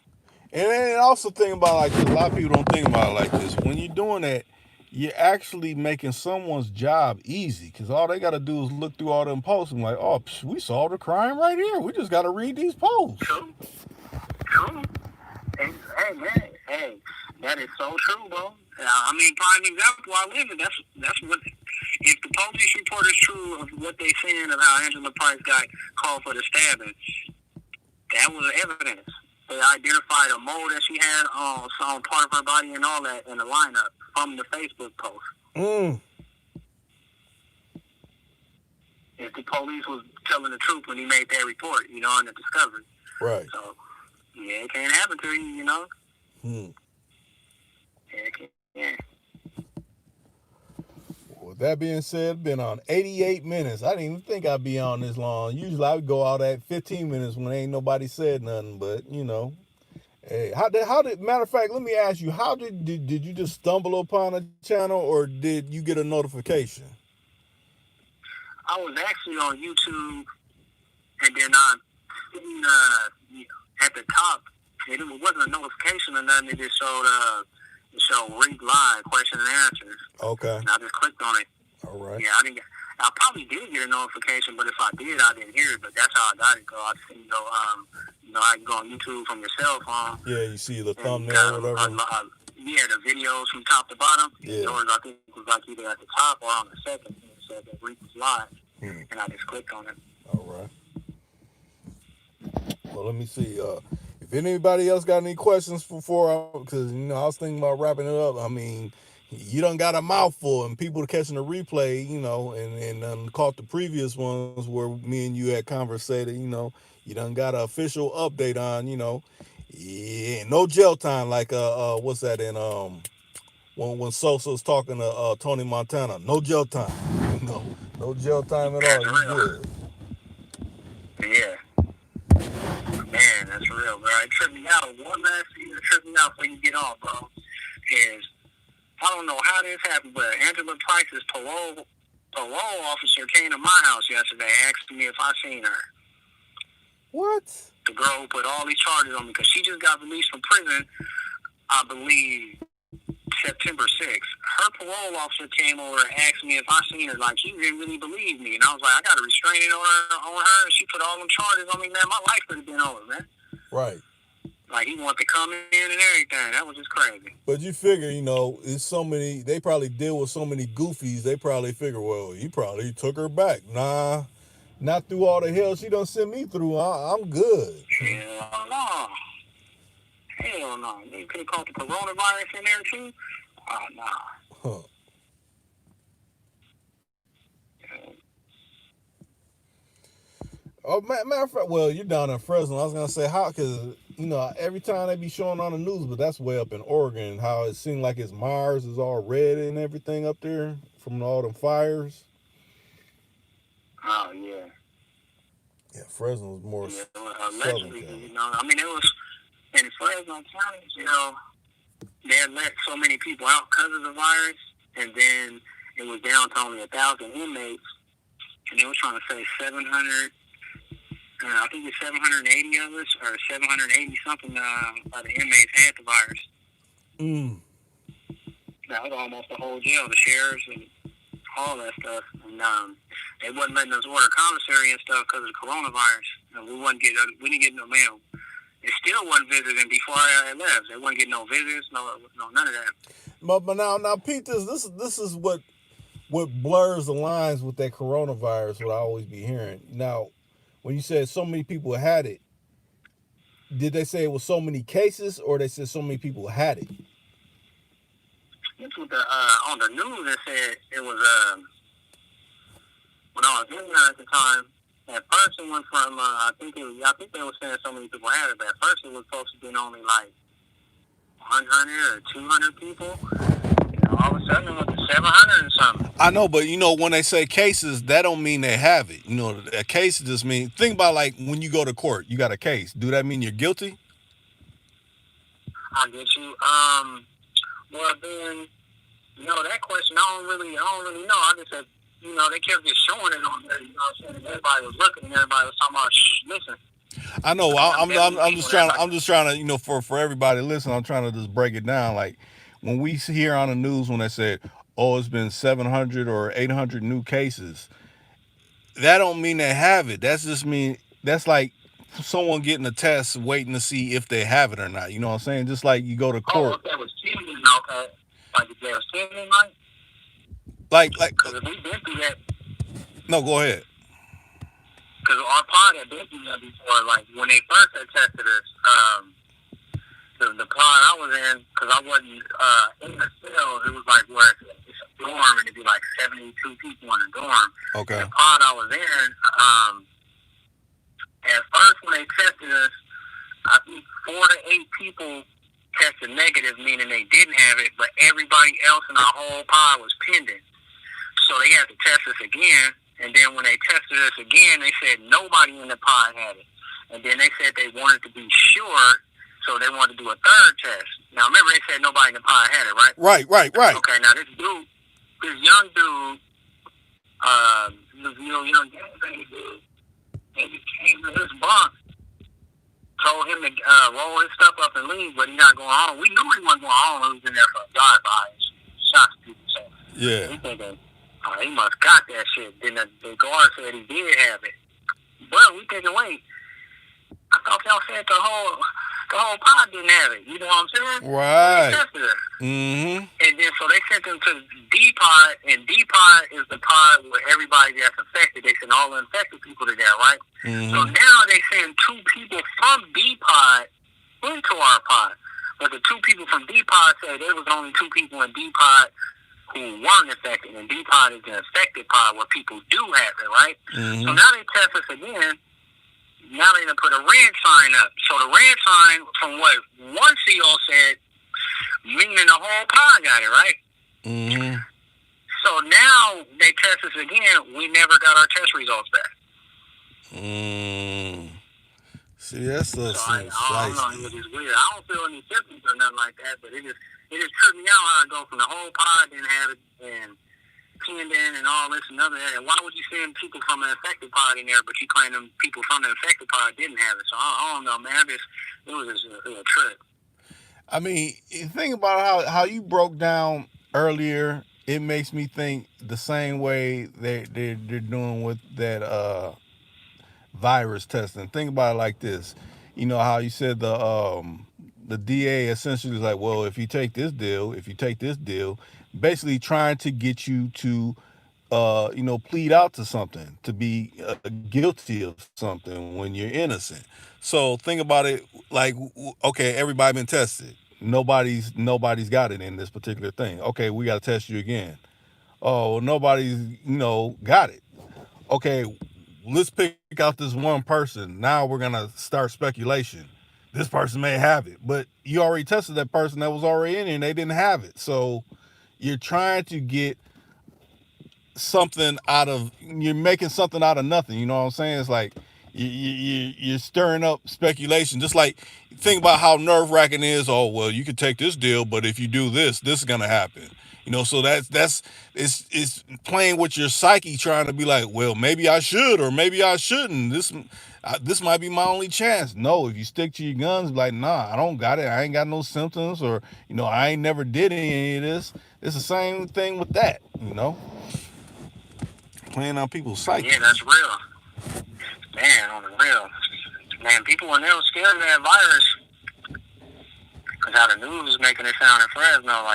And then also think about like this. A lot of people don't think about it like this. When you're doing that, you're actually making someone's job easy because all they got to do is look through all them posts and like, oh, we solved a crime right here. We just got to read these posts. True. And, hey, man, that is so true, bro. I mean, prime example, I live in. That's what. If the police report is true of what they saying of how Angela Price got called for the stabbing, that was evidence. They identified a mole that she had on part of her body and all that in the lineup from the Facebook post. If the police was telling the truth when he made that report, on the discovery. Right. So, yeah, it can't happen to you, Yeah, it can't. Yeah. With that being said, been on 88 minutes. I didn't even think I'd be on this long. Usually I would go out at 15 minutes when ain't nobody said nothing, but hey, how did matter of fact, let me ask you, how did you just stumble upon a channel or did you get a notification? I was actually on YouTube and then I seen at the top, it wasn't a notification or nothing, it just showed Reek Live, question and answers. Okay. And I just clicked on it. All right. Yeah, I probably did get a notification, but if I did, I didn't hear it. But that's how I got it. I just I can go on YouTube from your cell phone. Yeah, you see the thumbnail or whatever. The videos from top to bottom. Yeah. Yours, I think, was like either at the top or on the second. It said that Reek was live, and I just clicked on it. All right. Well, let me see. If anybody else got any questions before, because I was thinking about wrapping it up. I mean, you done got a mouthful, and people catching the replay, and caught the previous ones where me and you had conversated. You done got an official update on, Yeah, no jail time like what's that in when Sosa's talking to Tony Montana. No jail time. No, no jail time at all. That's You real. good? Yeah. Man, that's real, bro. It tripped me out. One last thing that tripped me out before you get off, bro, is I don't know how this happened, but Angela Price's parole officer came to my house yesterday asking me if I seen her. What? The girl who put all these charges on me because she just got released from prison, I believe, September 6th. Her parole officer came over and asked me if I seen her. Like, she didn't really believe me. And I was like, I got a restraining order on her, and she put all them charges on me, man. My life could have been over, man. Right. Like, he wanted to come in and everything. That was just crazy. But you figure, it's so many, they probably deal with so many goofies, they probably figure, well, he probably took her back. Nah, not through all the hell she done sent me through. I'm good. Hell no. Hell no. They could have caught the coronavirus in there, too? Oh, nah. Huh. Oh, matter of fact, well, you're down in Fresno. I was gonna say how, because every time they be showing on the news, but that's way up in Oregon. How it seemed like it's Mars is all red and everything up there from all them fires. Oh, yeah. Yeah, Fresno's more Yeah, southern allegedly, county. I mean, it was in Fresno County, they had let so many people out because of the virus, and then it was down to only 1,000 inmates, and they were trying to say 700. I think it's 780 of us, or 780 something of the inmates had the virus. Mm. That was almost the whole jail, the sheriffs and all that stuff. And they wasn't letting us order commissary and stuff because of the coronavirus. And we didn't get no mail. It still wasn't visiting before I left. They wouldn't get no visits, no none of that. But now, Pete, this is what blurs the lines with that coronavirus. What I always be hearing. Now, when you said so many people had it, did they say it was so many cases, or they said so many people had it? That's what on the news it said it was when I was in there at the time. At first it went from I think they were saying so many people had it, but at first it was supposed to be only like 100 or 200 people. All of a sudden it went to 700 and something. I know, but when they say cases, that don't mean they have it. A case just mean, think about like when you go to court, you got a case. Do that mean you're guilty? I get you. Well then, that question I don't really know. I just said, they kept just showing it on there. Everybody was looking and everybody was talking about, shh, listen. I know. I'm just trying. I'm just trying to, for everybody listening, I'm trying to just break it down. Like when we hear on the news when they said, "Oh, it's been 700 or 800 new cases," that don't mean they have it. That's like someone getting a test, waiting to see if they have it or not. You know what I'm saying? Just like you go to court. Oh, if that was 10, okay. Like if there was 10, like. Like. Because if we've been through that. No, go ahead. Because our pod had been through that before. Like when they first had tested us, the pod I was in, because I wasn't in the cell, it was like where it's a dorm and it'd be like 72 people in a dorm. Okay. The pod I was in, at first when they tested us, I think 4 to 8 people tested negative, meaning they didn't have it, but everybody else in our whole pod was pending. So they had to test us again, and then when they tested us again, they said nobody in the pod had it. And then they said they wanted to be sure, so they wanted to do a third test. Now remember, they said nobody in the pod had it, right? Right. Okay, now this young dude, this young gangbang dude, he came to his bunk, told him to roll his stuff up and leave, but he's not going home. We knew he wasn't going home. He was in there for a drive-by and shot people. So yeah. We thinking, he must got that shit. Then the guard said he did have it. But we thinking, wait, I thought y'all said the whole pod didn't have it. You know what I'm saying? Right. They tested her. Mm-hmm. And then so they sent them to D pod, and D pod is the pod where everybody that's infected. They send all the infected people to there, right? Mm-hmm. So now they send 2 people from D pod into our pod. But the 2 people from D pod said there was only 2 people in D pod who weren't infected, and D pod is the infected pod where people do have it, right? Mm-hmm. So now they test us again. now they done put a red sign up. So the red sign, from what one CO said, meaning the whole pod got it, right? Mm-hmm. So now they test us again. We never got our test results back. See, that's so So I don't know. It was shiesty. just weird. I don't feel any symptoms or nothing like that, but it just tripped me out how I go from the whole pod didn't have it and pinned in and all this and other. And why would you send people from an infected pod in there, but you claim them people from the infected pod didn't have it? So I don't know, man. It was just a trip. I mean, think about how you broke down earlier. It makes me think the same way they're doing with that virus testing. Think about it like this. You know how you said the DA essentially is like, well, if you take this deal, basically trying to get you to plead out to something, to be guilty of something when you're innocent. So think about it like, okay, everybody been tested. Nobody's got it in this particular thing. Okay, we got to test you again. Oh, well, nobody's got it. Okay, let's pick out this one person. Now we're gonna start speculation. This person may have it, but you already tested that person that was already in here and they didn't have it. So you're trying to get you're making something out of nothing. You know what I'm saying? It's like you're stirring up speculation. Just like think about how nerve wracking it is. Oh well, you could take this deal, but if you do this is gonna happen. So it's playing with your psyche, trying to be like, well, maybe I should or maybe I shouldn't. This might be my only chance. No, if you stick to your guns, like, nah, I don't got it. I ain't got no symptoms, or I ain't never did any of this. It's the same thing with that. Playing on people's psyche. Yeah, that's real. Man, on the real. Man, people were never scared of that virus. Because how the news was making it sound in Fresno,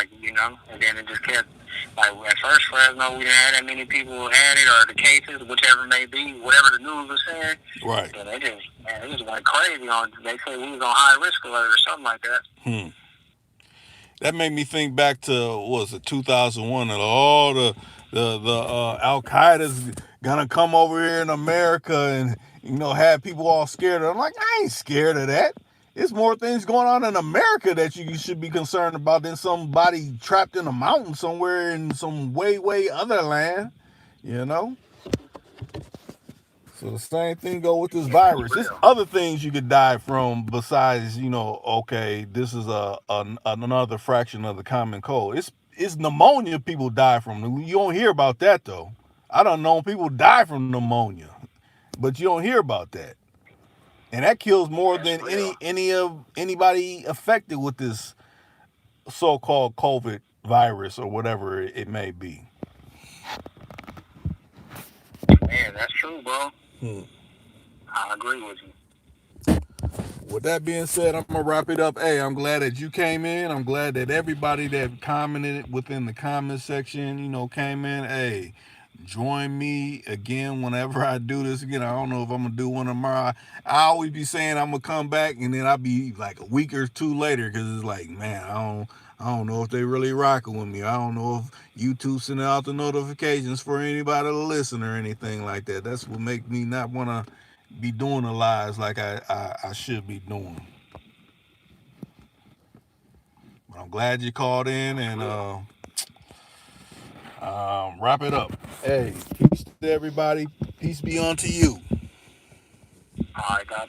and then it just kept, at first Fresno, we didn't have that many people who had it, or the cases, whichever it may be, whatever the news was saying. Right. So they just went crazy on, they said we was on high risk alert or something like that. That made me think back to, what was it, 2001, and all the Al Qaeda's gonna come over here in America and have people all scared. I'm like, I ain't scared of that. There's more things going on in America that you should be concerned about than somebody trapped in a mountain somewhere in some way other land. So the same thing go with this virus. There's other things you could die from besides, okay, this is another fraction of the common cold. It's pneumonia people die from. You don't hear about that though. I don't know people die from pneumonia, but you don't hear about that. And that kills more than anybody affected with this so-called COVID virus or whatever it may be. Man, that's true, bro. I agree with you. With that being said, I'm going to wrap it up. Hey, I'm glad that you came in. I'm glad that everybody that commented within the comment section, came in. Hey, join me again whenever I do this again. I don't know if I'm going to do one tomorrow. I always be saying I'm going to come back, and then I'll be like a week or two later because it's like, man, I don't know if they really rocking with me. I don't know if YouTube sending out the notifications for anybody to listen or anything like that. That's what make me not want to be doing the lives like I should be doing. But I'm glad you called in and wrap it up. Hey, peace to everybody. Peace be unto you. All right, God